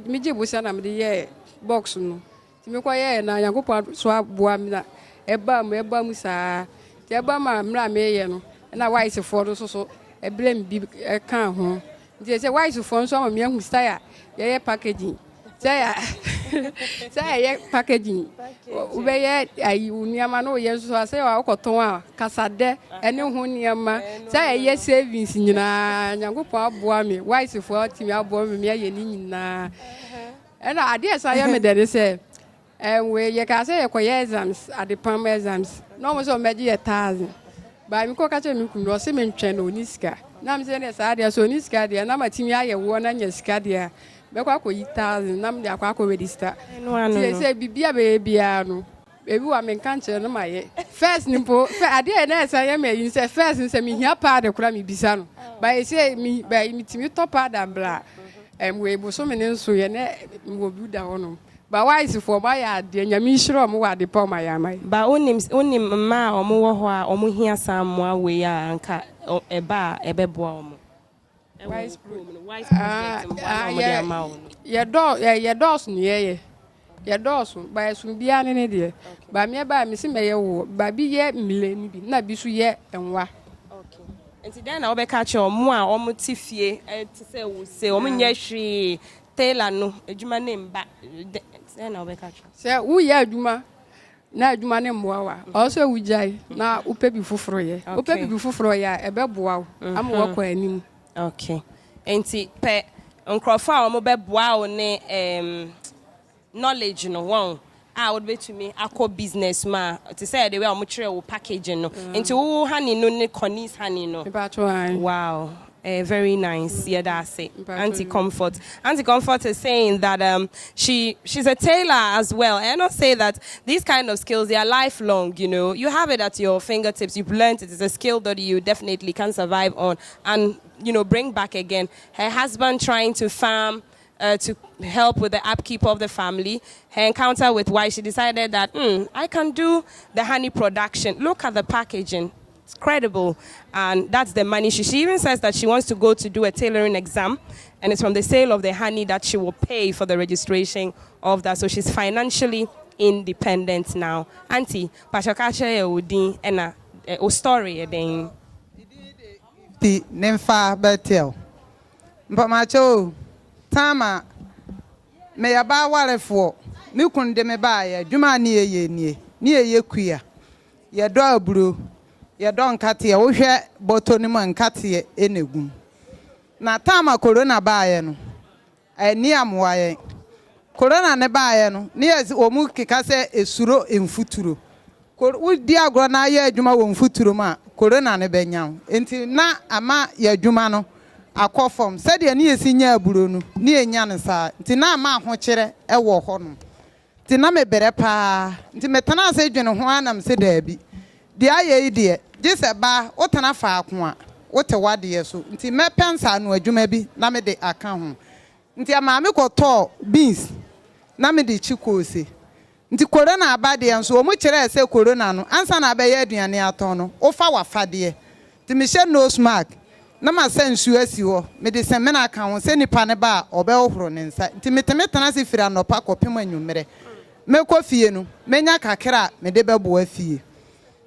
S15: meji bosia na me de ye box no ti me kwa ye na yankopon so aboa me na eba mu sa ti eba ma mra me ye no na wise for so e blame bi kan ho nti say wise for so ma me hu style ye packaging say packaging we ayi uniama no ye so say wa koton a kasade ene ho niama say ye savings nyina nyankopon aboa me wise for timi aboa me ye ni nyina and ade say me dey say we ye ka say ye koye exams ade pam exams no mo so meji 1000 ba mi ko ka che mi kun no se me ntwen no ni sika na me say ne sa ade so ni sika de na matimi aye wo na nya sika de be kwa ko 1000 na me de akwa ko register ti say bibia be bia no ebi wa me kan che no maye first nimpo ade na say ye me yin say first say me hia pa de kura me bisa no ba e say mi ba mi timi top da bla we bo so me nso ye na wo bi da hono ba wise for ba ya de nyame hiro mo wa de pa ma ya mai
S3: ba onim ma omo wo ho a omo hia samwa we ya anka eba ebeboa omo wise ye dos ni ye dos ba esun bia ne de ba me ba me se me ye wo ba bi ye mile ni bi na bi su ye enwa okay enti den na obeka che omo a omo tifie ti se wo se omo nya hwe tailor no adwuma ne mba den na obeka che
S15: se wo ye adwuma na adwuma ne mboa wa also wujai na upebi foforo ye upebi foforo ya ebeboa wo am wo kwa anim.
S3: Okay. Enti pe nkrofa o mo be boa o ne knowledge no won would be to me akọ business ma to say the way o mo kire o packaging no enti wo honey no ne Connie's honey no wow. Very nice. Yeah, that's it. Auntie Comfort is saying that she's a tailor as well. And I say that these kind of skills, they are lifelong, you know. You have it at your fingertips. You've learned it. It's a skill that you definitely can survive on and, you know, bring back again. Her husband trying to farm to help with the upkeep of the family. Her encounter with why she decided that, I can do the honey production. Look at the packaging. It's credible, and that's the money. She even says that she wants to go to do a tailoring exam, and it's from the sale of the honey that she will pay for the registration of that. So she's financially independent now. Auntie, Pachakache Udin and a story again.
S16: The Nemfa Betel. But macho, Tama, may about what for? Milkun de me buy, Juma near ye queer. Ye door brew. Ya don katie wo hwe boto ni man katie enegum na tama corona baaye no ani amwaye corona ne baaye no ne omu keka se esuro emfuturo wo di agro na ya adwuma wo mfuturo ma corona ne benyaw enti na ama ya adwuma no akofom se de ne yesinya aburo no ne enya ne sa enti na ama ho kire ewo ho no enti na mebere pa enti metana se dwene ho anam se daabi di aye ide jese ba wotana fa akwa wote wade yeso nti me pensa no adwuma bi na me de aka ho nti ama me koto beans na me de chikose nti corona abade enso o mu kire se corona no ansa na abaye aduane aton no wo fa wafade nti me hye nose mask na ma sensu asi ho me de se me na aka ho se nipa ne ba obewohoro ne nsa nti metemetana se fira no pa kopem anwumere me ko fie no menya kakra me de bebo afie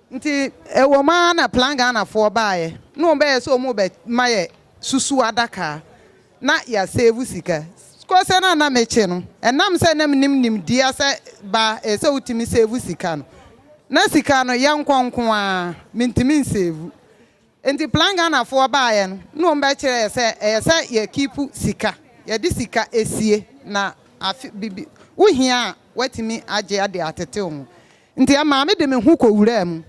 S16: nti ewo ma na planga na fo baaye no be so mu be maye susu adaka na ya save sika ko se na meche no enam se nam nim dia se ba se utimi save sika no na sika no yankonkon a mintimi save nti planga na fo baaye no be kire se ye keep sika ye di sika esie na bibi uhia watimi age ade atete ho nti ama me de me hu ko wura mu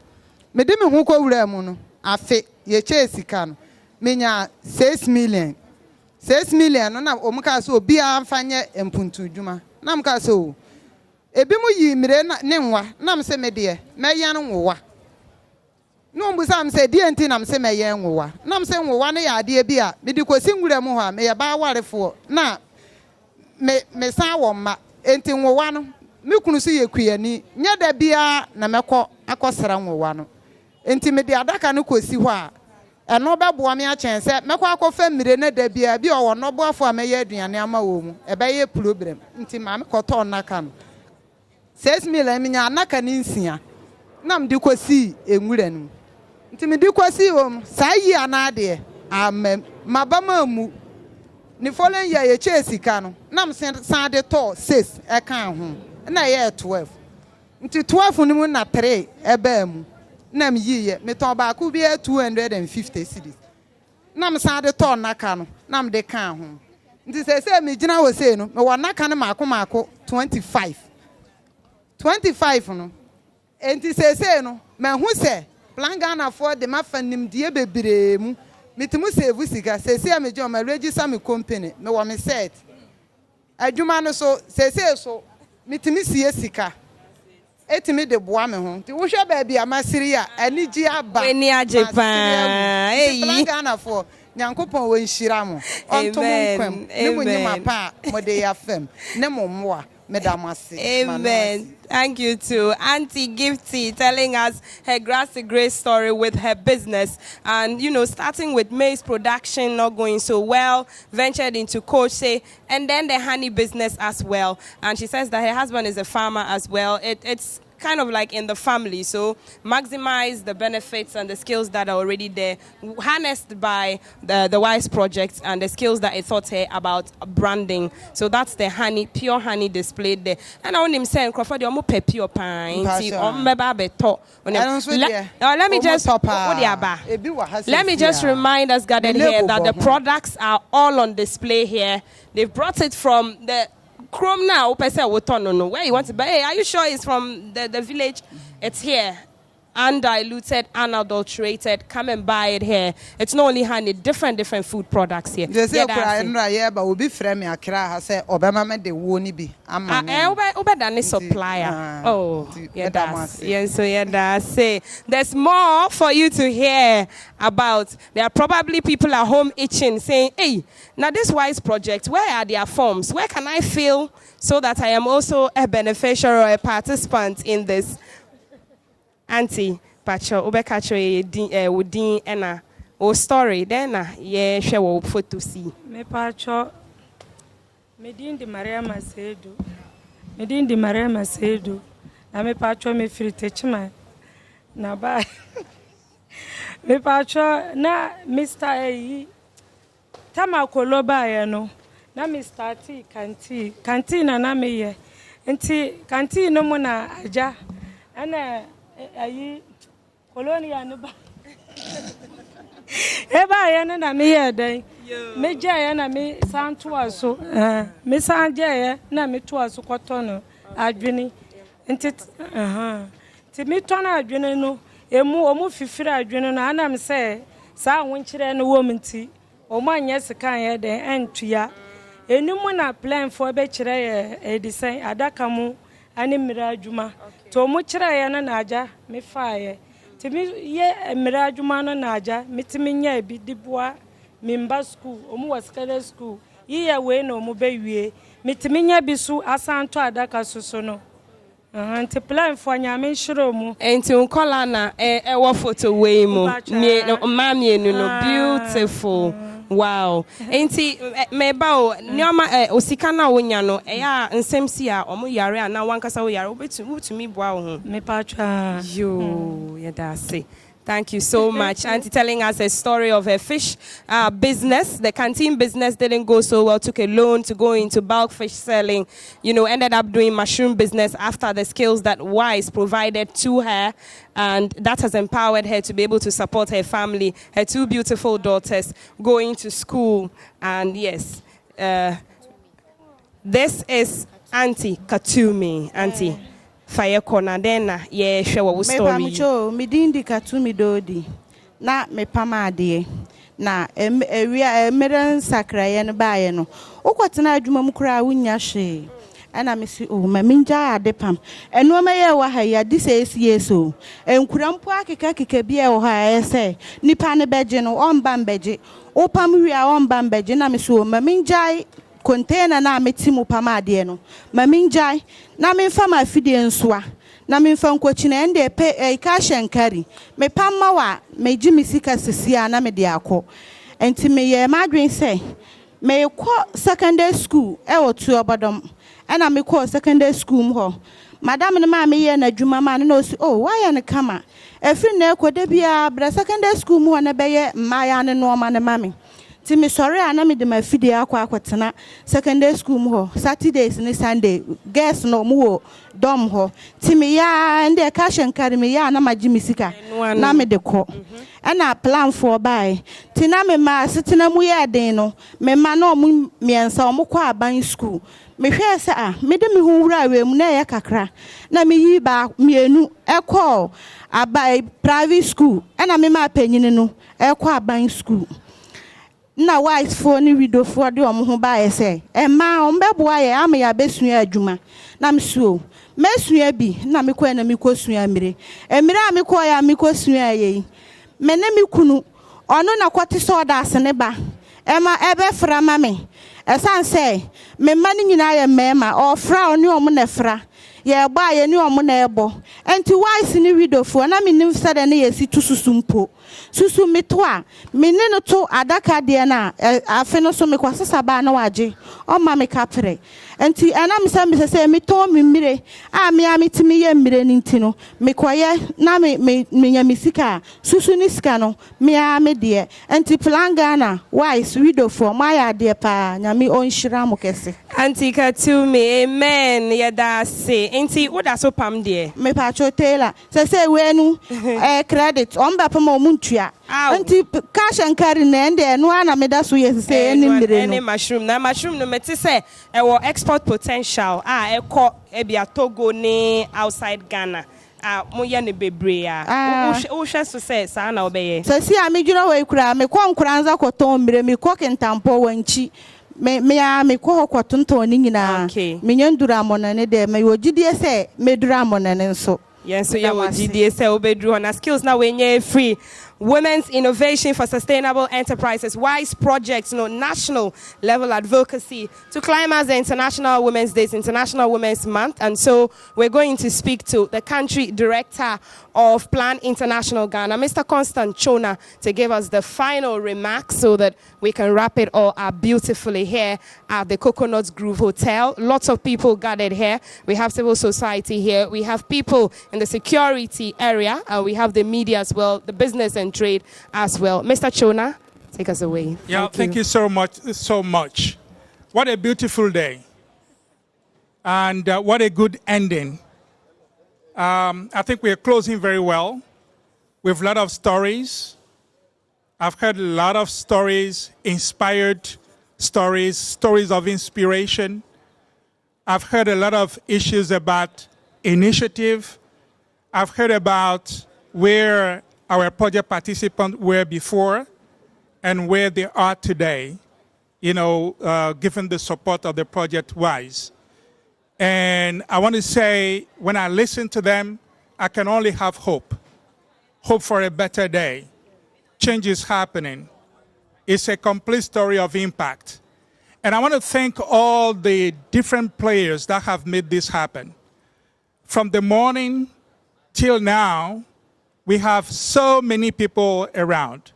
S16: me de me hu ko wura mu no afe ye che sika no menya 6 million no na omuka so obi amfanye empuntu dwuma na mka so ebi mu yi mire na ne nwa na mse me de me yan nwowa no mbu sam se die enti na mse me yan nwowa na mse nwowa ne ya ade bi a me di kosi nwura mu ho a me ya ba warefo na me san wo ma enti nwowa no me kunu so ye kuani nya da bia na mekọ akọsara nwowa no enti me de adaka no kosi ho a eno beboa me a chen se mekọ akọfa mire na da bia bi owo no boafo a meye aduane ama wo mu ebe ye problem enti ma me kọtọ naka no 6 million me nya naka ni nsia na me de kosi enwura no enti me de kosi wo sa yi anade amem mabama mu Ni following year ye chase sika no. Nam san de to 6 e kan ho. Na ye 12. Nti 12 ni mu na 3 ebe mu. Nam yiye me ton ba ku bi 250 cedis. Nam san de to naka no. Nam de kan ho. Nti se me gina wo se no. Me wo naka no mako 25. 25 no. Enti se no. Me hu se plan Ghana for the mafanim die bebre mu. Mitimu save sika se me jo ma register me company me wo me set adwuma no so se so mitimi sie sika etimi de boa me ho ti wo hwe ba bia masiri a ani gi aba
S3: eni age pa
S16: eyi Ghana for nyankopon wo nhira mo onto mo kwam ne mo nyima pa mo de ya fam ne mo moa.
S3: Amen. Thank you to Auntie Gifty telling us her grassy grace story with her business. And, starting with maize production not going so well, ventured into crochet, and then the honey business as well. And she says that her husband is a farmer as well. It's kind of like in the family, so maximize the benefits and the skills that are already there, harnessed by the Wise Project and the skills that it taught her about branding. So that's the honey, pure honey displayed there. And I want him saying, Crawford, you're more pure pine. Let me just remind us gathered here that the products are all on display here. They've brought it from the Chrome now, where you want to buy? Hey, are you sure it's from the village? It's here. Undiluted, unadulterated. Come and buy it here. It's not only honey, different food products here.
S16: They say but will be frame Accra say Obama me de woni bi.
S3: Than supplier. Oh, yes, so that's say there's more for you to hear about. There are probably people at home itching, saying, "Hey, now this Wise Project, where are their forms? Where can I fill so that I am also a beneficiary or a participant in this?" Auntie, Pacho, Ubekacho, Udin, Ena, or story, then, yeah, share what photo see.
S17: Me Pacho, Medin de Maria Macedo, Medin de Maria Macedo, na me Pacho me free techman. Na ba, me Pacho, na Mr. A. Tama Koloba, no, na Mr. T. Cantina, na me ye, and T. Cantina Mona, Aja, and ayi colonia no ba eba ya na me ye den me je ya na me san to aso me san je ya na me to aso kwato no adwene nti ti me to na adwene no emu omu fifira adwene no ana me se sa wonkyere no wo mnti omu anya sika ya den entua enimu na plan for be kyere ye edisen adaka mu ani mira adwuma to mu kyerɛ ya na naja me faaye ti mi ye mira adwuma no naja mitimi nya bi diboa mimba school omu waskale school yiye we no mu bewie mitimi nya bi su asanto adaka soso no nti plan for nya me nhiro mu
S3: enti unkola na wo photo we mu mami enu no beautiful. Wow. Enti meba o nioma osika na wonya no ya nsemsi a omo yare ana wankasa wo yare obetumi boa wo ho
S17: me patwa
S3: yo yeah that's it. Thank you so much. Auntie telling us a story of her fish business. The canteen business didn't go so well. Took a loan to go into bulk fish selling. Ended up doing mushroom business after the skills that Wise provided to her. And that has empowered her to be able to support her family, her 2 beautiful daughters going to school. And yes, this is Auntie Katumi. Auntie. Fire corner then yeah share what story
S18: me dindi Katumi dodi na me pamade na ewia emeren sakraye no baaye no ukotena adwuma mu kura wunya hwe ana me si ma minja ade pam eno ma ye wa ha ya disesi so enkura mpo akeka bia wo ha ese nipa ne beje no omba mbeje opam wia omba mbeje na me so ma minja container na metimu pamade no ma minjai na memfa ma fidie nsoa na memfa nkwochi na ende pe ka shenkari me pamma wa me gimi sika sisia na me de akọ enti me ye madwen say me kọ secondary school e wotu obodom ana me kọ secondary school ho madam ne ma me ye na dwuma ma no si why na kama efiri na ekode bia bra secondary school mu na be ye mmaya ne no ma ne mame Ti me sorry ana me de ma fidie akwa akwetena secondary school mu ho Saturdays ni Sunday girls no mu wo dom ho. Ti me ya nde ka hyenkare me ya na magye me sika na me de ko. Ana plan for buy. Ti na me ma setena mu ya den no me ma no mu miensa o mu kwa aban school. Me hwe se me de me hu wura we mu na ya kakra na me yi ba mienu ekọ abai private school ana me ma panyini no ekọ aban school na wise for ni widow for de omo ho ba ye se ma o mbeboa ye am ya besua adwuma na me suo mesua bi na me kwa na me kosua mire emire a me kwa ya me kosua ye me na me kunu ono na kwate so da asene ba ema ebe fra ma me esan se me ma ni nyina ye mema o fra oni omo na fra ye gba ye ni omo na ebo enti wise ni widow for na me nim sade na ye si tususumpo susu meto a me ne no to adaka de na afe no so me kwasesa ba na waje o ma me kapre enti ana me se me to me mire a me ametimi ye mire ni ntino me koye na me nya misika susu ni sika no me a me de enti planga na wise widow for my ade pa nya me onhira mo kese
S3: anti ka to me amen ya da say enti wo da so pam de
S18: me pa cho tela se we nu credit on ba pa mo muntua anti cash and carry na ende no ana me da so yes say any mire no
S3: any mushroom no meti say e wo export potential e ko e bia Togo ni outside Ghana mo ye ne bebre wo hwe so say sa na obeye
S18: se si a me dwuro we kura me ko nkranza ko ton mire me ko kentampo wanchi me ko ko tonton ni nyina me nyandura monane de me ogidie se me dura monane nso
S3: yes so you ogidie se obedru na skills na we nye free Women's Innovation for Sustainable Enterprises, WISE projects, national level advocacy to climax the International Women's Day, International Women's Month. And so we're going to speak to the country director of Plan International Ghana, Mr. Constant Chona, to give us the final remarks so that we can wrap it all up beautifully here at the Coconut Grove Hotel. Lots of people gathered here. We have civil society here. We have people in the security area. We have the media as well, the business and trade as well. Mr. Chona, take us away.
S19: Yeah, thank you so much. What a beautiful day. And what a good ending. I think we're closing very well with a lot of stories. I've heard a lot of stories, inspired stories of inspiration. I've heard a lot of issues about initiative. I've heard about where our project participants were before and where they are today, given the support of the project WISE. And I want to say, when I listen to them, I can only have hope for a better day. Change is happening. It's a complete story of impact. And I want to thank all the different players that have made this happen. From the morning till now, we have so many people around.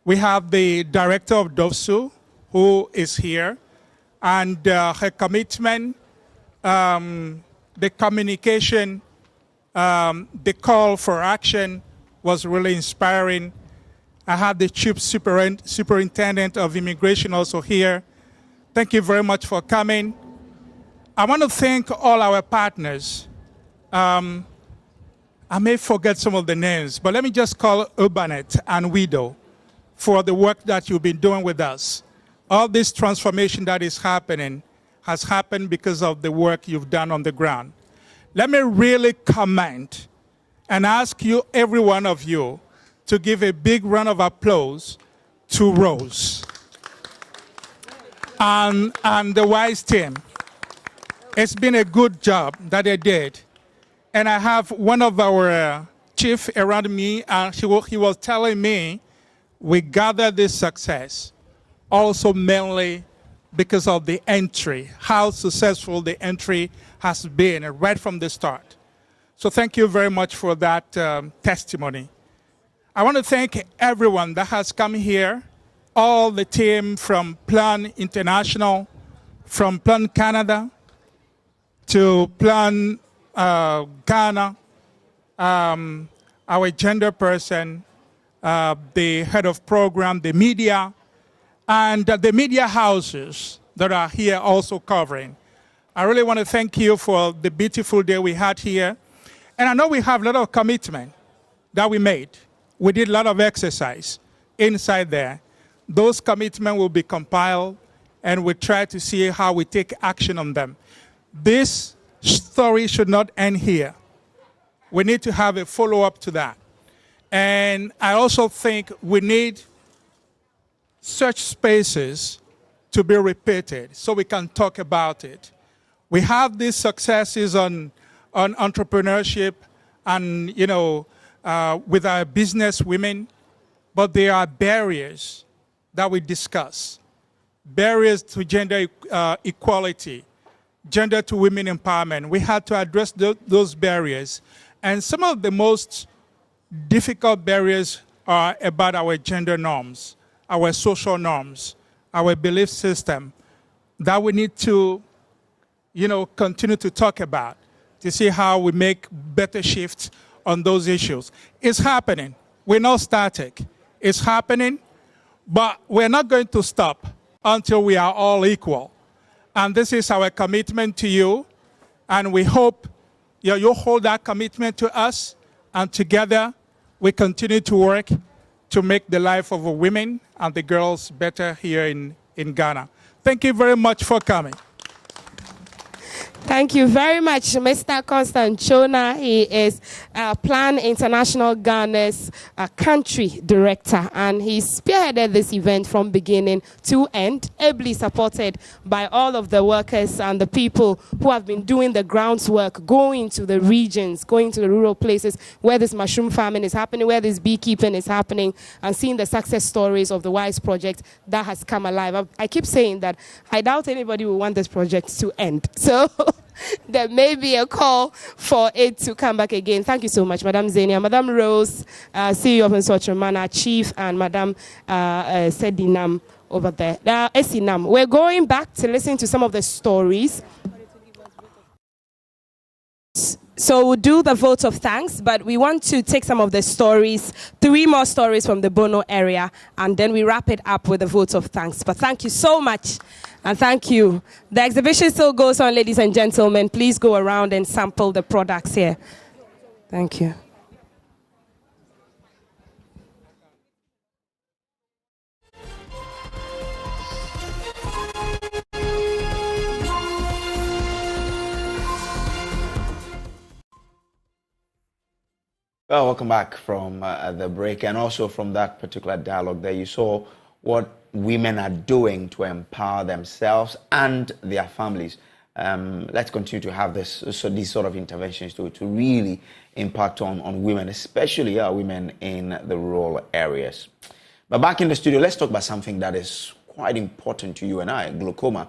S19: We have the director of DOFSU, who is here, and her commitment, the communication, the call for action was really inspiring. I have the Chief Superintendent of Immigration also here. Thank you very much for coming. I want to thank all our partners. I may forget some of the names, but let me just call Urbanet and Widow for the work that you've been doing with us. All this transformation that is happening has happened because of the work you've done on the ground. Let me really comment and ask you, every one of you, to give a big round of applause to Rose and the WISE team. It's been a good job that they did. And I have one of our chief around me, and he was telling me we gathered this success also mainly because of the entry, how successful the entry has been right from the start. So thank you very much for that testimony. I want to thank everyone that has come here, all the team from Plan International, from Plan Canada to Plan Ghana, our gender person, the head of program, the media, and the media houses that are here also covering. I really want to thank you for the beautiful day we had here. And I know we have a lot of commitment that we made. We did a lot of exercise inside there. Those commitments will be compiled, and we try to see how we take action on them. This story should not end here. We need to have a follow-up to that. And I also think we need such spaces to be repeated so we can talk about it. We have these successes on entrepreneurship and, with our business women, but there are barriers that we discuss. Barriers to gender equality, gender to women empowerment. We had to address those barriers. And some of the most difficult barriers are about our gender norms, our social norms, our belief system that we need to, continue to talk about to see how we make better shifts on those issues. It's happening. We're not static. It's happening, but we're not going to stop until we are all equal. And this is our commitment to you, and we hope you hold that commitment to us, and together we continue to work to make the life of the women and the girls better here in Ghana. Thank you very much for coming.
S3: Thank you very much, Mr. Constant Chona. He is Plan International Ghana's country director, and he spearheaded this event from beginning to end, ably supported by all of the workers and the people who have been doing the groundwork, going to the regions, going to the rural places where this mushroom farming is happening, where this beekeeping is happening, and seeing the success stories of the WISE project that has come alive. I keep saying that I doubt anybody will want this project to end. So there may be a call for it to come back again. Thank you so much, Madam Zenia. Madam Rose, CEO of Nsochomana, Chief, and Madam Sedinam over there. Esinam. We're going back to listen to some of the stories. So we'll do the vote of thanks, but we want to take some of the stories, 3 more stories from the Bono area, and then we wrap it up with the vote of thanks. But thank you so much, and thank you. The exhibition still goes on, ladies and gentlemen. Please go around and sample the products here. Thank you.
S1: Well, welcome back from the break, and also from that particular dialogue there, you saw what women are doing to empower themselves and their families. Let's continue to have these sort of interventions to really impact on women, especially women in the rural areas. But back in the studio, let's talk about something that is quite important to you and I, glaucoma.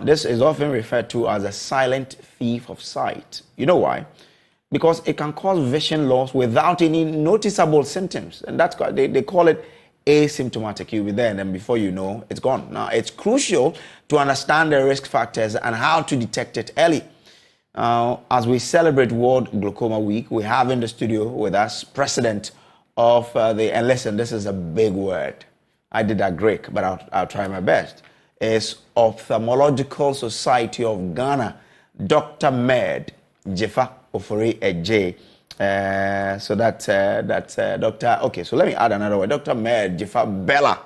S1: This is often referred to as a silent thief of sight. You know why? Because it can cause vision loss without any noticeable symptoms. And that's why they call it asymptomatic. You'll be there, and then before you know, it's gone. Now, it's crucial to understand the risk factors and how to detect it early. As we celebrate World Glaucoma Week, we have in the studio with us president of and listen, this is a big word. I did that great, but I'll try my best. It's Ophthalmological Society of Ghana, Dr. Med Jefa Ofori Eje. So that's Dr. Okay, so let me add another word. Dr. Med Jefa Bella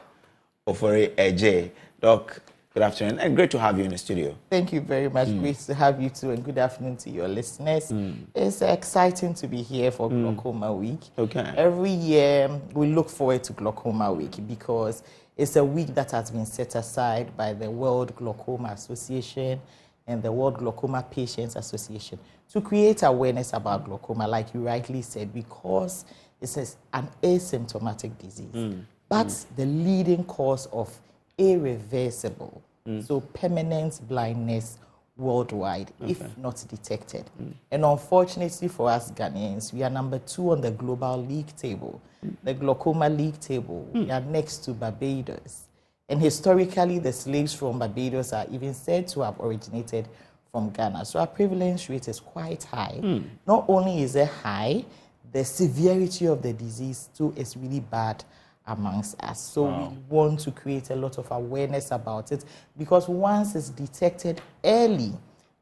S1: Ofori Eje. Doc, good afternoon, and great to have you in the studio.
S20: Thank you very much. Great to have you too, and good afternoon to your listeners. It's exciting to be here for Glaucoma Week.
S1: Okay.
S20: Every year we look forward to Glaucoma Week because it's a week that has been set aside by the World Glaucoma Association and the World Glaucoma Patients Association to create awareness about glaucoma, like you rightly said, because it's an asymptomatic disease, but the leading cause of irreversible, so permanent blindness worldwide, if not detected. And unfortunately for us Ghanaians, we are number 2 on the global league table, the glaucoma league table. We are next to Barbados. And historically, the slaves from Barbados are even said to have originated from Ghana. So our prevalence rate is quite high. Not only is it high, the severity of the disease too is really bad amongst us. So we want to create a lot of awareness about it, because once it's detected early,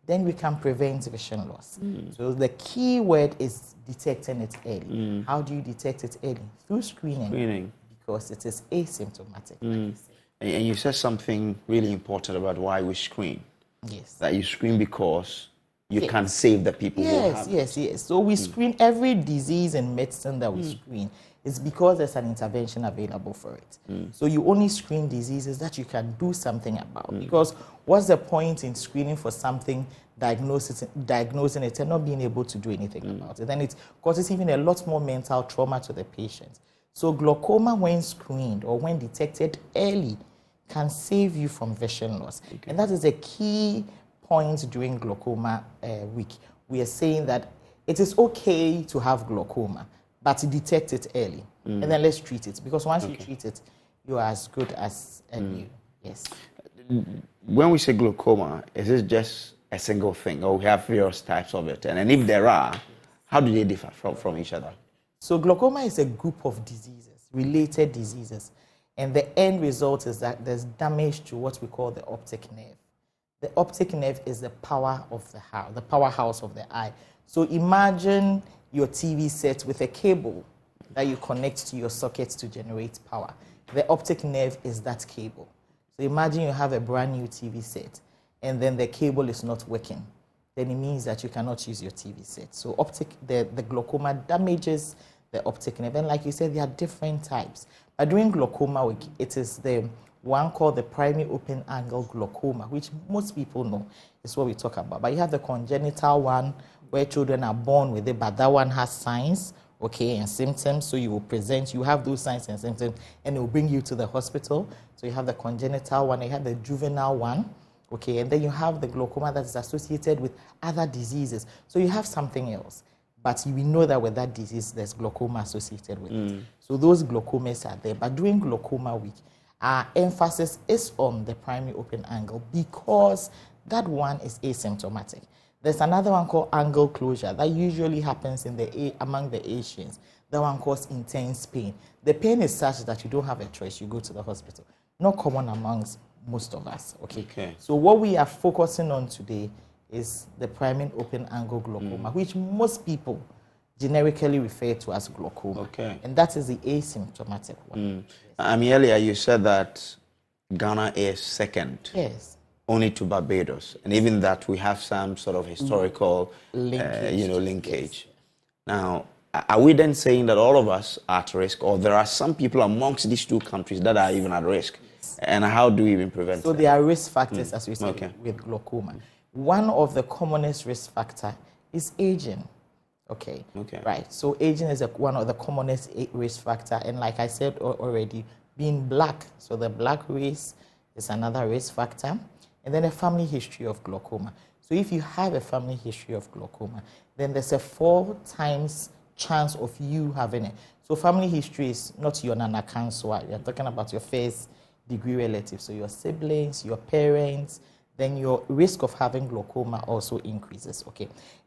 S20: then we can prevent vision loss. So the key word is detecting it early. How do you detect it early? Through screening. Because it is asymptomatic.
S1: And you said something really important about why we screen.
S20: Yes.
S1: That you screen because you can save the people who have it.
S20: Yes. So we screen every disease and medicine that we screen. It's because there's an intervention available for it. So you only screen diseases that you can do something about. Because what's the point in screening for something, diagnosing it and not being able to do anything about it? Then it causes even a lot more mental trauma to the patient. So glaucoma, when screened or when detected early, can save you from vision loss. And that is a key point during glaucoma week. We are saying that it is okay to have glaucoma, but detect it early. And then let's treat it. Because once you treat it, you are as good as new. Yes.
S1: When we say glaucoma, is it just a single thing, or we have various types of it? And if there are, how do they differ from each other?
S20: So glaucoma is a group of diseases, related diseases. And the end result is that there's damage to what we call the optic nerve. The optic nerve is the power of the house, the powerhouse of the eye. So imagine your TV set with a cable that you connect to your socket to generate power. The optic nerve is that cable. So imagine you have a brand new TV set and then the cable is not working. Then it means that you cannot use your TV set. So the glaucoma damages the optic nerve. And like you said, there are different types. But during glaucoma week, it is the one called the primary open angle glaucoma, which most people know is what we talk about. But you have the congenital one where children are born with it, but that one has signs, and symptoms. So you will present, you have those signs and symptoms, and it will bring you to the hospital. So you have the congenital one, you have the juvenile one, and then you have the glaucoma that is associated with other diseases. So you have something else. But we know that with that disease, there's glaucoma associated with it. So those glaucomas are there. But during glaucoma week, our emphasis is on the primary open angle because that one is asymptomatic. There's another one called angle closure that usually happens among the Asians. That one causes intense pain. The pain is such that you don't have a choice. You go to the hospital. Not common amongst most of us. So what we are focusing on today is the primary open angle glaucoma, which most people generically refer to as glaucoma. And that is the asymptomatic one.
S1: I mean, earlier you said that Ghana is second.
S20: Yes.
S1: Only to Barbados. And even that we have some sort of historical linkage. Now, are we then saying that all of us are at risk, or there are some people amongst these two countries that are even at risk? And how do we even prevent
S20: So
S1: that?
S20: there are risk factors associated with glaucoma. One of the commonest risk factor is aging. Right. So aging is one of the commonest risk factor, and like I said already, being black. So the black race is another risk factor, and then a family history of glaucoma. So if you have a family history of glaucoma, then there's a 4 times chance of you having it. So family history is not your nana cancer. You're talking about your first degree relatives, so your siblings, your parents. Then your risk of having glaucoma also increases,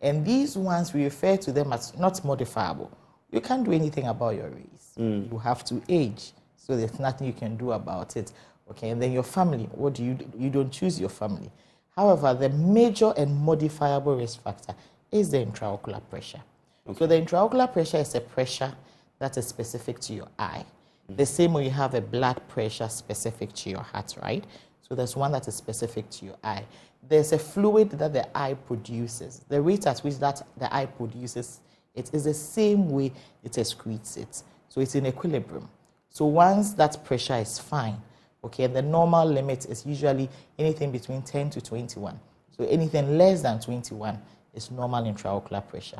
S20: And these ones, we refer to them as not modifiable. You can't do anything about your race. You have to age, so there's nothing you can do about it, And then your family, what do? You don't choose your family. However, the major and modifiable risk factor is the intraocular pressure. So the intraocular pressure is a pressure that is specific to your eye. The same way you have a blood pressure specific to your heart, right? So there's one that is specific to your eye. There's a fluid that the eye produces. The rate at which the eye produces it is the same way it excretes it. So it's in equilibrium. So once that pressure is fine, the normal limit is usually anything between 10 to 21. So anything less than 21 is normal intraocular pressure.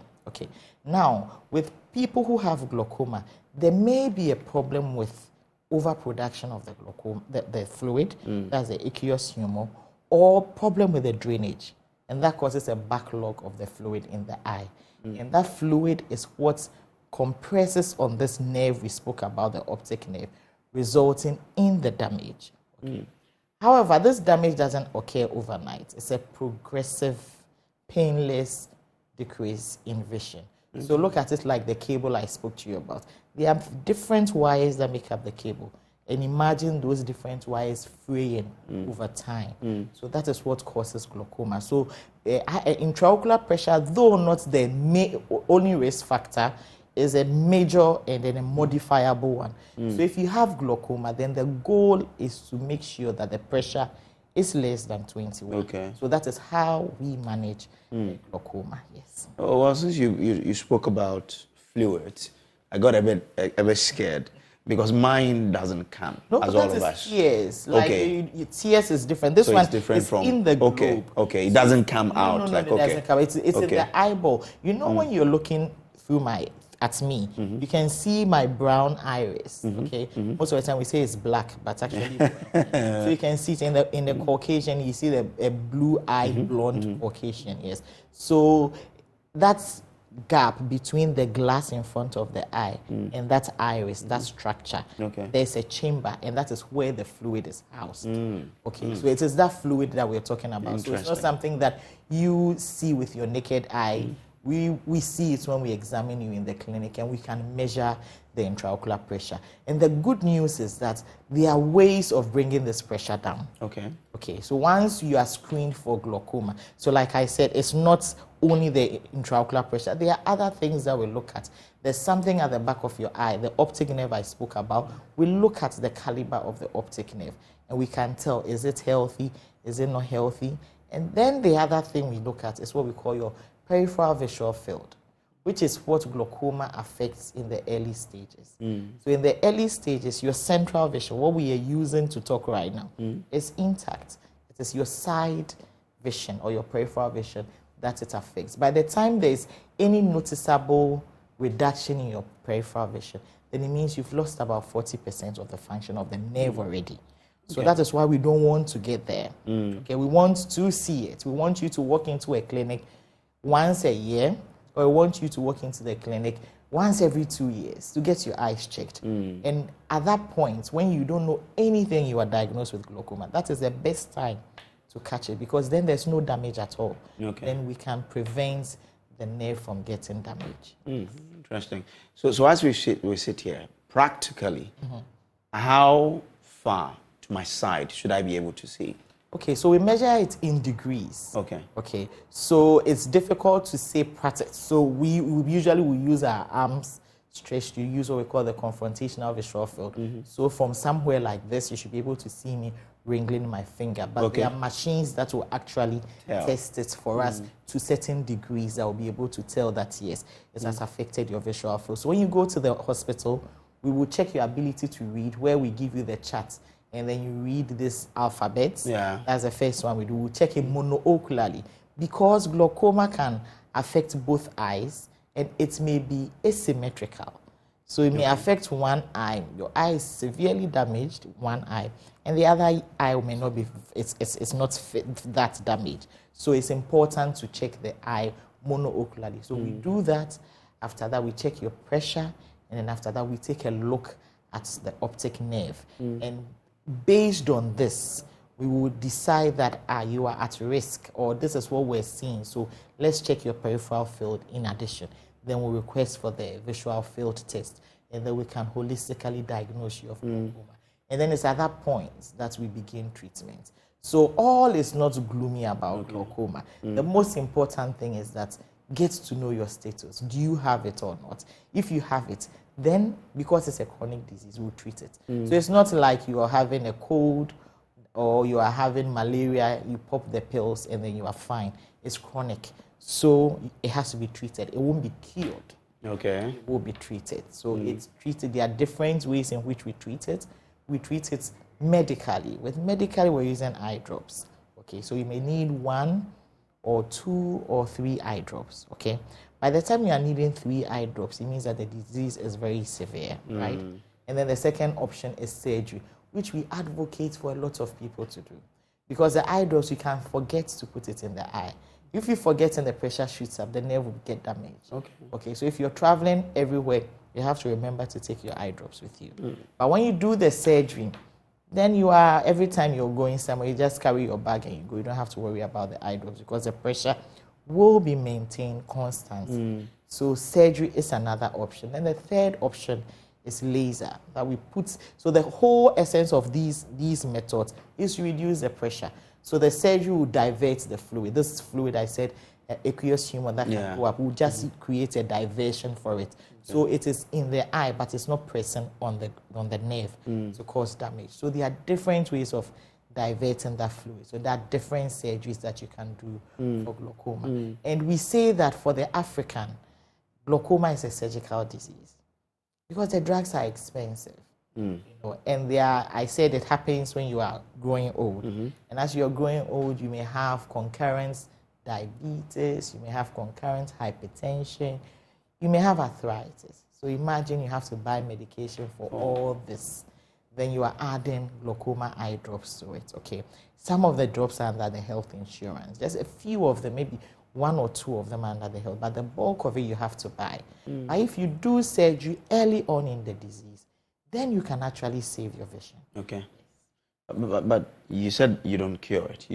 S20: Now, with people who have glaucoma, there may be a problem with overproduction of the glaucoma, the fluid, that's the aqueous humor, or problem with the drainage. And that causes a backlog of the fluid in the eye. And that fluid is what compresses on this nerve we spoke about, the optic nerve, resulting in the damage. However, this damage doesn't occur overnight. It's a progressive, painless decrease in vision. So look at it like the cable I spoke to you about. There are different wires that make up the cable. And imagine those different wires fraying over time. So that is what causes glaucoma. So intraocular pressure, though not the only risk factor, is a major and then a modifiable one. So if you have glaucoma, then the goal is to make sure that the pressure is less than 21.
S1: Okay.
S20: So that is how we manage glaucoma, yes.
S1: Oh, well, since you spoke about fluids, I got a bit scared because mine doesn't come as all of us.
S20: Tears. Like tears is different. This one is different from in the globe.
S1: Okay, it doesn't come out.
S20: No, it doesn't come. It's in the eyeball. You know when you're looking through at me, you can see my brown iris. Okay, most of the time we say it's black, but actually brown. So you can see it in the Caucasian. You see a blue-eyed blonde Caucasian. Yes. So that's gap between the glass in front of the eye and that iris, that structure. There's a chamber, and that is where the fluid is housed. Okay, so it is that fluid that we're talking about. So it's not something that you see with your naked eye. We see it when we examine you in the clinic, and we can measure the intraocular pressure. And the good news is that there are ways of bringing this pressure down. Okay, so once you are screened for glaucoma, so like I said, it's not only the intraocular pressure, there are other things that we look at. There's something at the back of your eye, the optic nerve I spoke about. We look at the caliber of the optic nerve, and we can tell, is it healthy, is it not healthy? And then the other thing we look at is what we call your peripheral visual field, which is what glaucoma affects in the early stages. So in the early stages, your central vision, what we are using to talk right now, is intact. It is your side vision or your peripheral vision that it affects. By the time there's any noticeable reduction in your peripheral vision, then it means you've lost about 40% of the function of the nerve already. So that is why we don't want to get there. Okay, we want to see it. We want you to walk into a clinic once a year, or we want you to walk into the clinic once every 2 years to get your eyes checked. And at that point, when you don't know anything, you are diagnosed with glaucoma. That is the best time to catch it, because then there's no damage at all. Then we can prevent the nerve from getting damaged.
S1: Interesting. So as we sit here, practically, how far to my side should I be able to see?
S20: Okay, so we measure it in degrees. Okay, so it's difficult to say practice. So we usually use our arms stretched to use what we call the confrontational visual field. So from somewhere like this, you should be able to see me wriggling my finger. But there are machines that will actually test it for us to certain degrees that will be able to tell that, yes, it has affected your visual field. So when you go to the hospital, we will check your ability to read, where we give you the chart. And then you read this alphabet. That's the first one we do. We'll check it monoocularly, because glaucoma can affect both eyes, and it may be asymmetrical. So it may affect one eye. Your eye is severely damaged, one eye, and the other eye may not be, it's not that damaged. So it's important to check the eye monoocularly. So we do that. After that, we check your pressure, and then after that, we take a look at the optic nerve. And based on this, we will decide that you are at risk, or this is what we're seeing. So let's check your peripheral field in addition. Then we'll request for the visual field test, and then we can holistically diagnose you of glaucoma. And then it's at that point that we begin treatment. So all is not gloomy about glaucoma. The most important thing is that get to know your status. Do you have it or not? If you have it, then because it's a chronic disease, we'll treat it. So it's not like you are having a cold or you are having malaria, you pop the pills and then you are fine. It's chronic. So it has to be treated. It won't be cured. It will be treated. So it's treated. There are different ways in which we treat it. We treat it medically. With medically, we're using eye drops. Okay, so you may need 1 or 2 or 3 eye drops. Okay, by the time you are needing 3 eye drops, it means that the disease is very severe, right? And then the second option is surgery, which we advocate for a lot of people to do, because the eye drops, you can forget to put it in the eye. If you forget and the pressure shoots up, the nerve will get damaged. Okay, so if you're traveling everywhere, you have to remember to take your eye drops with you. But when you do the surgery, then you are, every time you're going somewhere, you just carry your bag and you go. You don't have to worry about the eye drops, because the pressure will be maintained constantly. So surgery is another option. And the third option is laser that we put. So the whole essence of these methods is to reduce the pressure. So the surgery will divert the fluid. This fluid, I said, aqueous humor that can go up, will just create a diversion for it. So it is in the eye, but it's not present on the nerve to cause damage. So there are different ways of diverting that fluid. So there are different surgeries that you can do for glaucoma. And we say that for the African, glaucoma is a surgical disease because the drugs are expensive. You know, and I said it happens when you are growing old. And as you're growing old, you may have concurrent diabetes, you may have concurrent hypertension, you may have arthritis. So imagine you have to buy medication for all this. Then you are adding glaucoma eye drops to it, okay? Some of the drops are under the health insurance. Just a few of them, maybe 1 or 2 of them are under the health, but the bulk of it you have to buy. But if you do surgery early on in the disease, then you can actually save your vision.
S1: Okay. But you said you don't cure it.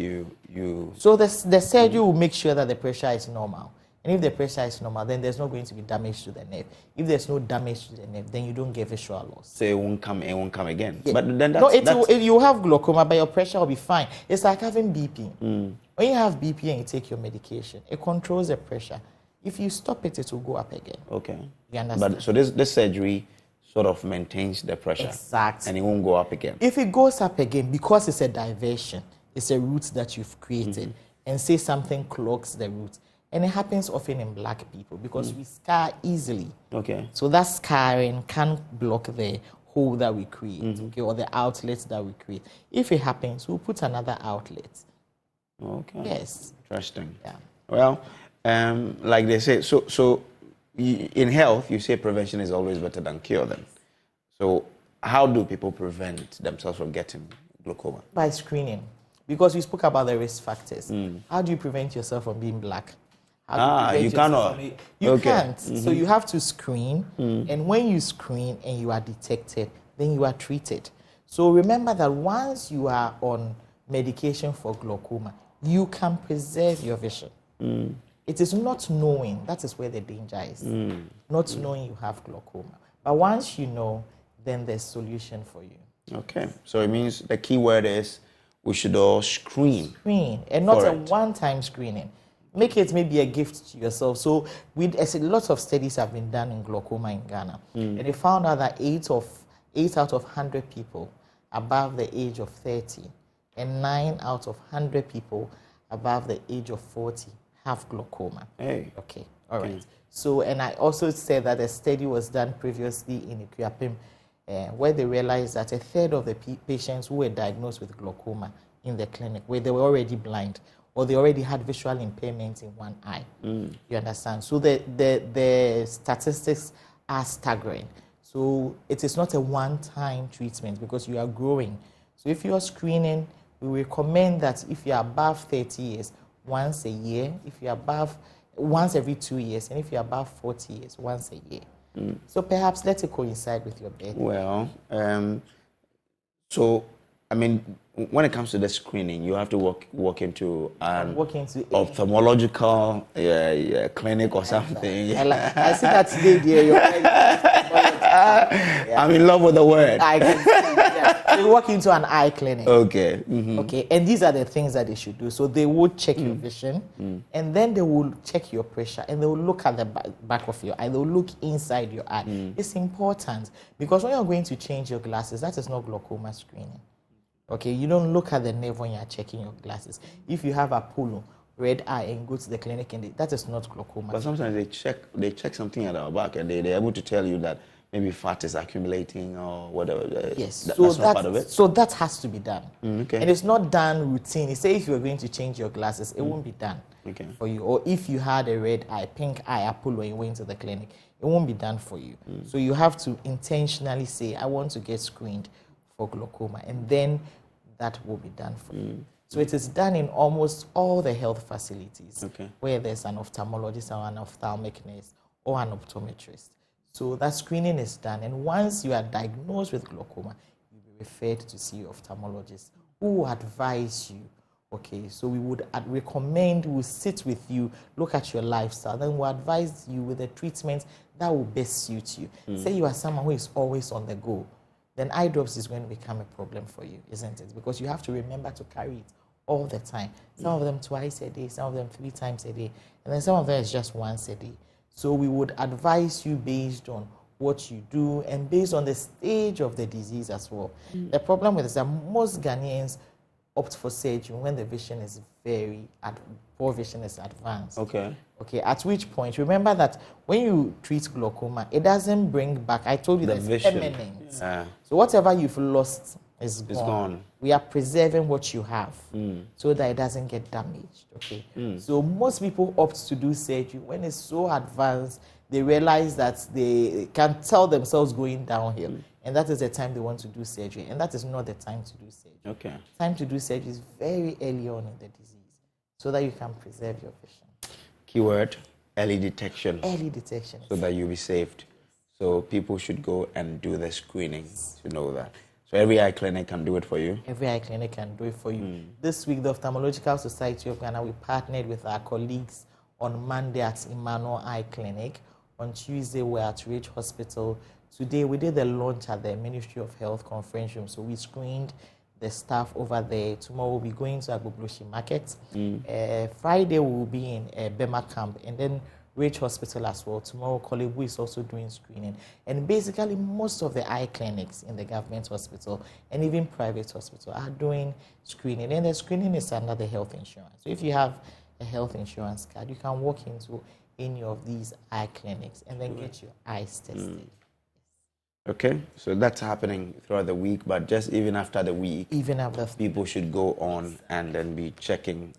S20: So the surgery will make sure that the pressure is normal. And if the pressure is normal, then there's not going to be damage to the nerve. If there's no damage to the nerve, then you don't get visual loss.
S1: So it won't come again.
S20: Yeah.
S1: But then
S20: you have glaucoma, but your pressure will be fine. It's like having BP. When you have BP and you take your medication, it controls the pressure. If you stop it, it will go up again.
S1: Okay.
S20: You understand?
S1: But so this surgery sort of maintains the pressure.
S20: Exactly.
S1: And it won't go up again.
S20: If it goes up again, because it's a diversion, it's a route that you've created, and say something clogs the route, and it happens often in black people because we scar easily.
S1: Okay.
S20: So that scarring can block the hole that we create, okay, or the outlets that we create. If it happens, we'll put another outlet.
S1: Okay.
S20: Yes.
S1: Interesting.
S20: Yeah.
S1: Well, like they say, so in health, you say prevention is always better than cure then. So how do people prevent themselves from getting glaucoma?
S20: By screening. Because we spoke about the risk factors. How do you prevent yourself from being black?
S1: You cannot.
S20: You can't. So you have to screen. And when you screen and you are detected, then you are treated. So remember that once you are on medication for glaucoma, you can preserve your vision. It is not knowing, that is where the danger is. Not knowing you have glaucoma. But once you know, then there's solution for you.
S1: Okay. So it means the key word is we should all screen.
S20: Screen, and not a one-time screening. Make it maybe a gift to yourself. So lots of studies have been done in glaucoma in Ghana. And they found out that 8 out of 100 people above the age of 30 and 9 out of 100 people above the age of 40 have glaucoma.
S1: Hey.
S20: Okay, all right. So, and I also said that a study was done previously in Ikuapem where they realized that a third of the patients who were diagnosed with glaucoma in the clinic, where they were already blind or they already had visual impairment in one eye. You understand? So the statistics are staggering. So it is not a one-time treatment because you are growing. So if you are screening, we recommend that if you are above 30 years, once a year. If you're above, once every 2 years. And if you're above 40 years, once a year. So perhaps let it coincide with your birthday.
S1: Well, so, I mean, when it comes to the screening, you have to walk into an ophthalmological clinic or something.
S20: I see that today, dear.
S1: I'm in love with the word.
S20: I can see, yeah. You walk into an eye clinic.
S1: Okay.
S20: Okay, and these are the things that they should do. So they will check your vision, and then they will check your pressure, and they will look at the back of your eye. They will look inside your eye. It's important because when you're going to change your glasses, that is not glaucoma screening. Okay, you don't look at the nerve when you're checking your glasses. If you have Apollo, red eye, and go to the clinic, and that is not glaucoma.
S1: But sometimes they check something at our back, and they're able to tell you that maybe fat is accumulating or whatever.
S20: Yes,
S1: that's not part of it.
S20: So that has to be done.
S1: Okay.
S20: And it's not done routine. Say if you're going to change your glasses, it won't be done for you. Or if you had a red eye, pink eye, Apollo, and you went to the clinic, it won't be done for you. So you have to intentionally say, I want to get screened for glaucoma, and then that will be done for you. So it is done in almost all the health facilities where there's an ophthalmologist or an ophthalmic nurse or an optometrist. So that screening is done. And once you are diagnosed with glaucoma, you'll be referred to see your ophthalmologist who will advise you Okay, so we would recommend, we'll sit with you, look at your lifestyle, then we'll advise you with the treatment that will best suit you. Say you are someone who is always on the go, then eye drops is going to become a problem for you, isn't it? Because you have to remember to carry it all the time. Some of them twice a day, some of them 3 times a day, and then some of them is just once a day. So we would advise you based on what you do and based on the stage of the disease as well. The problem with this is that most Ghanaians opt for surgery when the vision is poor vision is advanced.
S1: Okay.
S20: Okay, at which point, remember that when you treat glaucoma, it doesn't bring back, I told you
S1: The
S20: that's
S1: vision.
S20: permanent. So whatever you've lost is gone. We are preserving what you have so that it doesn't get damaged. Okay. So most people opt to do surgery when it's so advanced, they realize that they can tell themselves going downhill. And that is the time they want to do surgery. And that is not the time to do surgery.
S1: Okay.
S20: Time to do surgery is very early on in the disease so that you can preserve your vision.
S1: Keyword, early detection.
S20: Early detection.
S1: So that you'll be saved. So people should go and do the screening to know that. So every eye clinic can do it for you?
S20: Every eye clinic can do it for you. This week, the Ophthalmological Society of Ghana, we partnered with our colleagues on Monday at Emmanuel Eye Clinic. On Tuesday, we're at Ridge Hospital. Today, we did the launch at the Ministry of Health conference room. So we screened the staff over there. Tomorrow, we'll be going to Agbobloshi Market. Friday, we'll be in Bema Camp. And then Ridge Hospital as well. Tomorrow, Kolebu is also doing screening. And basically, most of the eye clinics in the government hospital and even private hospital are doing screening. And the screening is under the health insurance. So if you have a health insurance card, you can walk into any of these eye clinics and then get your eyes tested.
S1: Okay, so that's happening throughout the week, but just even after the week, people should go on and then be checking,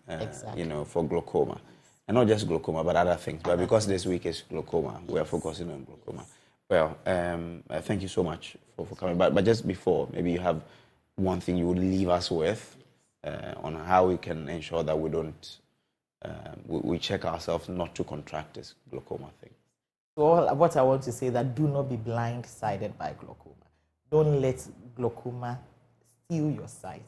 S1: you know, for glaucoma. And not just glaucoma, but other things. But because this week is glaucoma, we are focusing on glaucoma. Well, thank you so much for coming. But just before, maybe you have one thing you would leave us with on how we can ensure that we don't, we check ourselves not to contract this glaucoma thing.
S20: So what I want to say is that do not be blindsided by glaucoma. Don't let glaucoma steal your sight.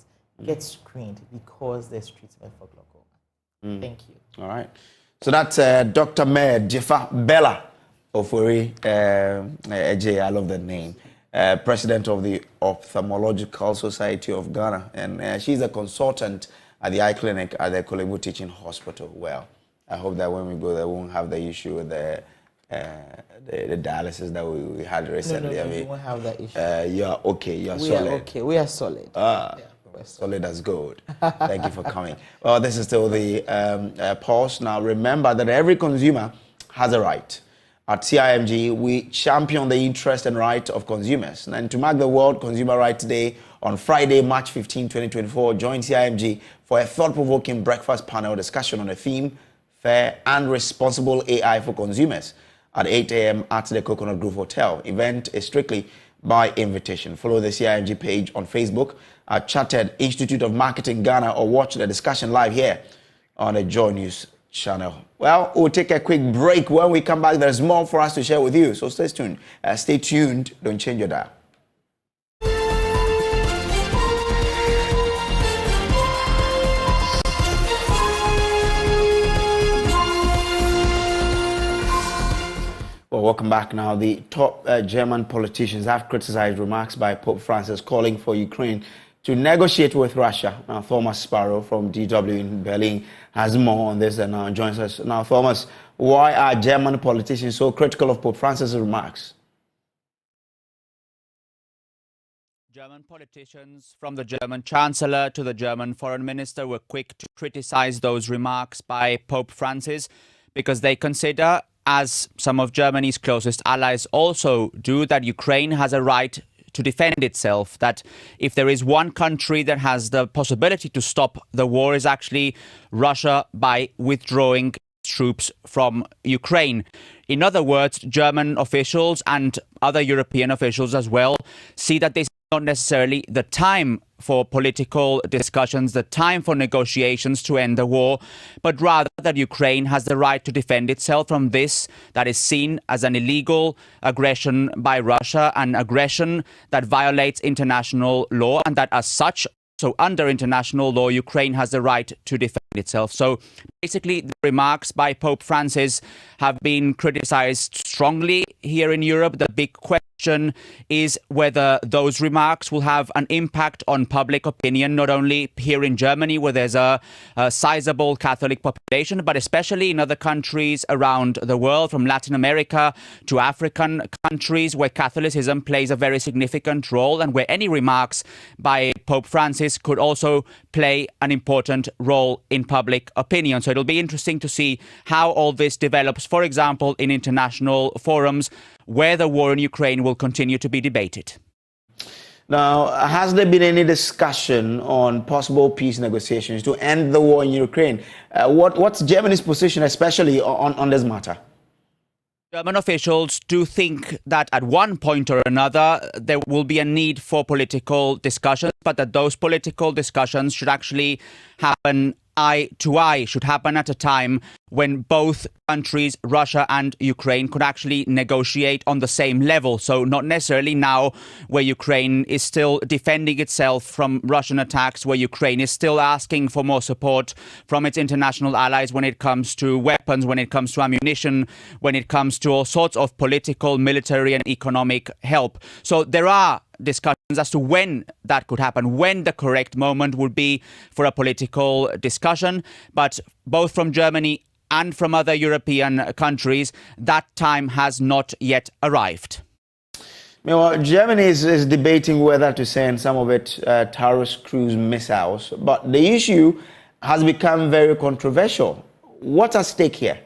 S20: Get screened because there's treatment for glaucoma. Thank you.
S1: All right. So that's Dr. Mayor Jefa Bella Ofori, AJ, I love that name, President of the Ophthalmological Society of Ghana. And she's a consultant at the eye clinic at the Kolebu Teaching Hospital. Well, I hope that when we go there, we won't have the issue with the dialysis that we had recently.
S20: No,
S1: I mean,
S20: we won't have that issue.
S1: You're okay. You're solid.
S20: We are okay. We are solid.
S1: We're solid as gold. Thank you for coming. Well, this is still the pulse. Now, remember that every consumer has a right. At CIMG, we champion the interest and right of consumers. And to mark the World Consumer Rights Day on Friday, March 15, 2024, join CIMG for a thought-provoking breakfast panel discussion on the theme, Fair and Responsible AI for Consumers at 8 a.m. at the Coconut Grove Hotel. Event is strictly by invitation. Follow the CIMG page on Facebook at Chartered Institute of Marketing Ghana or watch the discussion live here on the Joy News channel. Well, we'll take a quick break. When we come back, there's more for us to share with you. So stay tuned. Stay tuned. Don't change your dial. Well, welcome back now. The top German politicians have criticized remarks by Pope Francis calling for Ukraine to negotiate with Russia. Now, Thomas Sparrow from DW in Berlin has more on this and now joins us. Now, Thomas, why are German politicians so critical of Pope Francis' remarks?
S21: German politicians, from the German Chancellor to the German Foreign Minister, were quick to criticize those remarks by Pope Francis because they consider, as some of Germany's closest allies also do, that Ukraine has a right to defend itself, that if there is one country that has the possibility to stop the war is actually Russia by withdrawing troops from Ukraine. In other words, German officials and other European officials as well see that this is not necessarily the time for political discussions, the time for negotiations to end the war, but rather that Ukraine has the right to defend itself from this that is seen as an illegal aggression by Russia, an aggression that violates international law, and that as such so under international law, Ukraine has the right to defend itself. So basically, the remarks by Pope Francis have been criticized strongly here in Europe. The big question is whether those remarks will have an impact on public opinion, not only here in Germany, where there's a sizable Catholic population, but especially in other countries around the world, from Latin America to African countries, where Catholicism plays a very significant role, and where any remarks by Pope Francis could also play an important role in public opinion. So it'll be interesting to see how all this develops, for example, in international forums where the war in Ukraine will continue to be debated.
S1: Now, has there been any discussion on possible peace negotiations to end the war in Ukraine? What's Germany's position, especially on this matter?
S21: German officials do think that at one point or another there will be a need for political discussions, but that those political discussions should actually happen eye to eye, should happen at a time when both countries, Russia and Ukraine, could actually negotiate on the same level. So not necessarily now, where Ukraine is still defending itself from Russian attacks, where Ukraine is still asking for more support from its international allies when it comes to weapons, when it comes to ammunition, when it comes to all sorts of political, military and economic help. So there are discussions as to when that could happen, when the correct moment would be for a political discussion. But both from Germany and from other European countries, that time has not yet arrived.
S1: Meanwhile, Germany is debating whether to send some of its Taurus cruise missiles, but the issue has become very controversial. What's at stake here?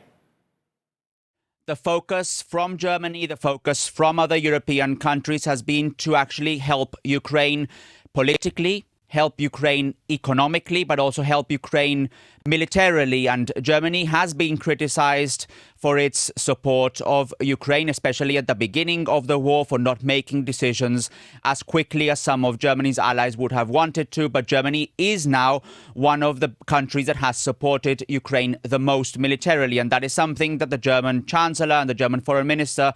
S21: The focus from Germany, the focus from other European countries has been to actually help Ukraine politically, help Ukraine economically, but also help Ukraine militarily. And Germany has been criticized for its support of Ukraine, especially at the beginning of the war, for not making decisions as quickly as some of Germany's allies would have wanted to. But Germany is now one of the countries that has supported Ukraine the most militarily. And that is something that the German Chancellor and the German Foreign Minister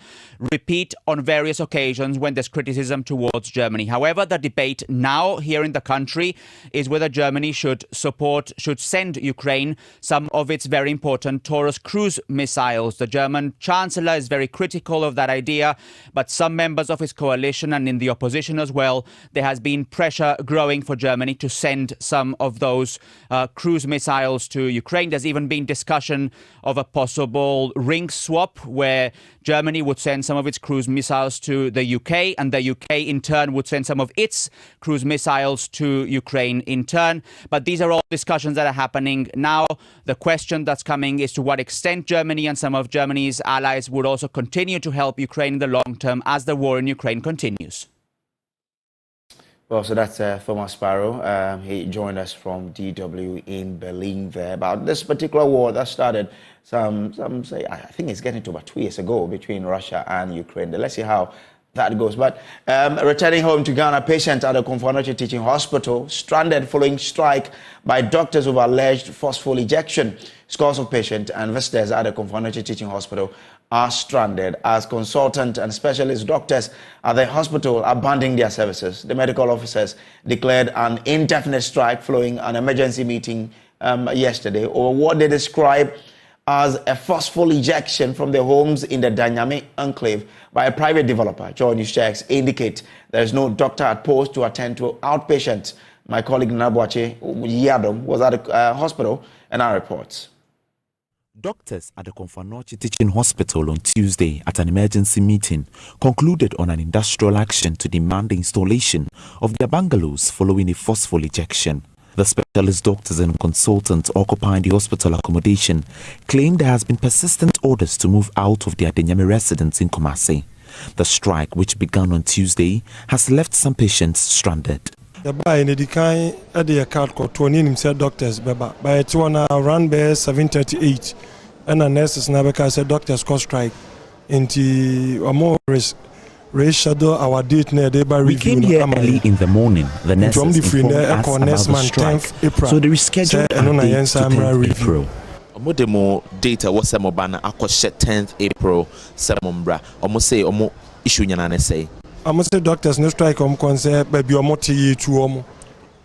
S21: repeat on various occasions when there's criticism towards Germany. However, the debate now here in the country is whether Germany should send Ukraine some of its very important Taurus cruise missiles. The German Chancellor is very critical of that idea, but some members of his coalition and in the opposition as well, there has been pressure growing for Germany to send some of those cruise missiles to Ukraine. There's even been discussion of a possible ring swap where Germany would send some of its cruise missiles to the UK, and the UK in turn would send some of its cruise missiles to Ukraine in turn. But these are all discussions that are happening now. The question that's coming is to what extent Germany and some of Germany's allies would also continue to help Ukraine in the long term as the war in Ukraine continues.
S1: Well, so that's Thomas Sparrow. He joined us from DW in Berlin there about this particular war that started some say, I think it's getting to about 2 years ago between Russia and Ukraine. Let's see how that goes. But returning home to Ghana, patients at the Komfo Teaching Hospital stranded following strike by doctors over alleged forceful ejection. Scores of patients and visitors at the Komfo Teaching Hospital are stranded as consultant and specialist doctors at the hospital abandoning their services. The medical officers declared an indefinite strike following an emergency meeting yesterday over what they describe as a forceful ejection from their homes in the Danyame enclave by a private developer. Joy News checks indicate there is no doctor at post to attend to outpatients. My colleague Nabuache Yadom was at the hospital and our reports.
S4: Doctors at the Komfo Teaching Hospital on Tuesday at an emergency meeting concluded on an industrial action to demand the installation of their bungalows following a forceful ejection. The specialist doctors and consultants occupying the hospital accommodation claimed there has been persistent orders to move out of their Denyame residence in Kumasi. The strike, which began on Tuesday, has left some patients stranded.
S22: The by in the kind at the account called 20 himself doctors by it's one around by 7:38 and the nurses now said doctors call strike into a more reschedule our date near the by
S4: we came here early in the morning. The nurses informed us about the strike, so they rescheduled our date to 10th April.
S23: Demo data was some bana akoshe 10th April semombra almost say issue nyanane say
S22: I must say doctors no strike concern baby omoti to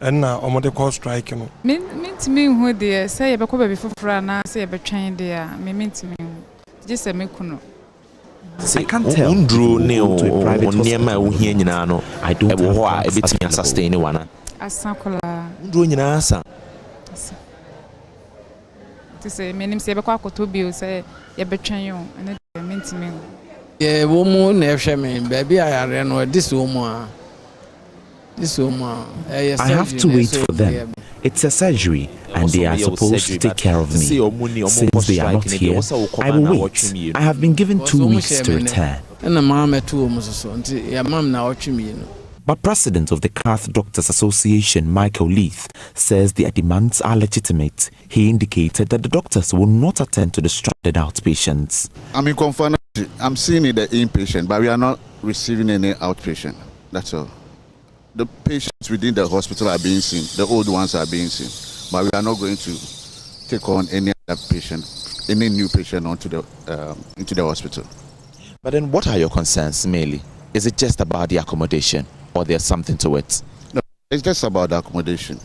S22: and omode call strike no
S5: mint me who there say be ko be fofora na say be twen there me mint me just say me kuno.
S23: I can't tell. Undru ne o niema wo hia nyina no.
S4: I don't
S23: have ho a ebetimi sustain one.
S5: Asankola.
S23: Undru nyina asa.
S5: To say me nim say be ko akoto bi o say ye be twen yo and mint me.
S6: Yeah, woman na ehwe me baby ayare no this woman.
S4: I have to wait for them. It's a surgery, and they are supposed to take care of me. Since they are not here, I will wait. I have been given 2 weeks to return. But President of the Cath Doctors Association, Michael Leith, says their demands are legitimate. He indicated that the doctors will not attend to the stranded outpatients.
S7: I'm seeing the inpatient, but we are not receiving any outpatient. That's all. The patients within the hospital are being seen, the old ones are being seen, but we are not going to take on any other patient, any new patient into the hospital.
S23: But then what are your concerns mainly? Is it just about the accommodation or there's something to it?
S7: No, it's just about the accommodation.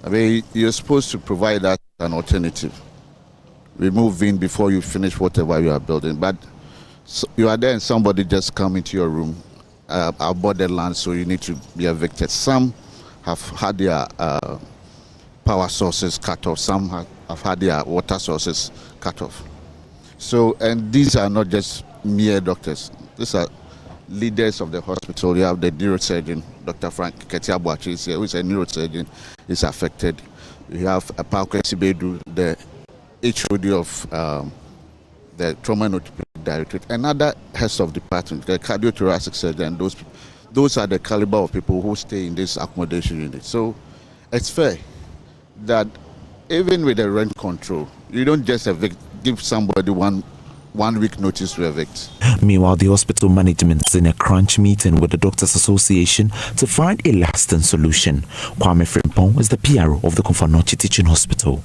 S7: I mean, you're supposed to provide us an alternative. We move in before you finish whatever you are building, but you are there and somebody just come into your room. Our borderland, so you need to be evicted. Some have had their power sources cut off. Some have had their water sources cut off. So, and these are not just mere doctors. These are leaders of the hospital. You have the neurosurgeon, Dr. Frank Ketiabuachi is here, who is a neurosurgeon, is affected. You have Pauke Sibedu, the HOD of the trauma and orthopedic directorate, and other heads of department, the cardiothoracic surgeon, those are the caliber of people who stay in this accommodation unit. So it's fair that even with the rent control, you don't just give somebody one week notice to evict.
S4: Meanwhile, the hospital management is in a crunch meeting with the Doctors Association to find a lasting solution. Kwame Frimpong is the PRO of the Konfanochi Teaching Hospital.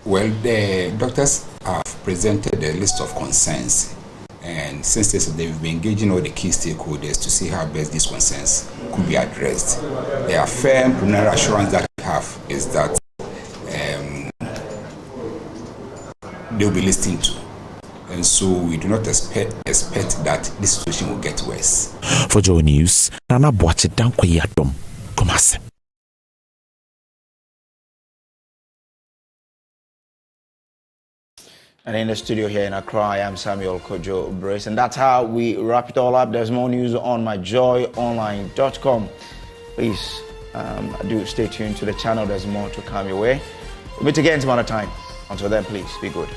S24: Well, the doctors have presented a list of concerns, and since this, they've been engaging all the key stakeholders to see how best these concerns could be addressed. The firm preliminary assurance that we have is that they'll be listening to, and so we do not expect that this situation will get worse.
S4: For Joe News, Nana Boache Dankwe Kumase.
S1: And in the studio here in Accra, I am Samuel Kojo Brace. And that's how we wrap it all up. There's more news on myjoyonline.com. Please do stay tuned to the channel. There's more to come your way. We'll meet again some other time. Until then, please be good.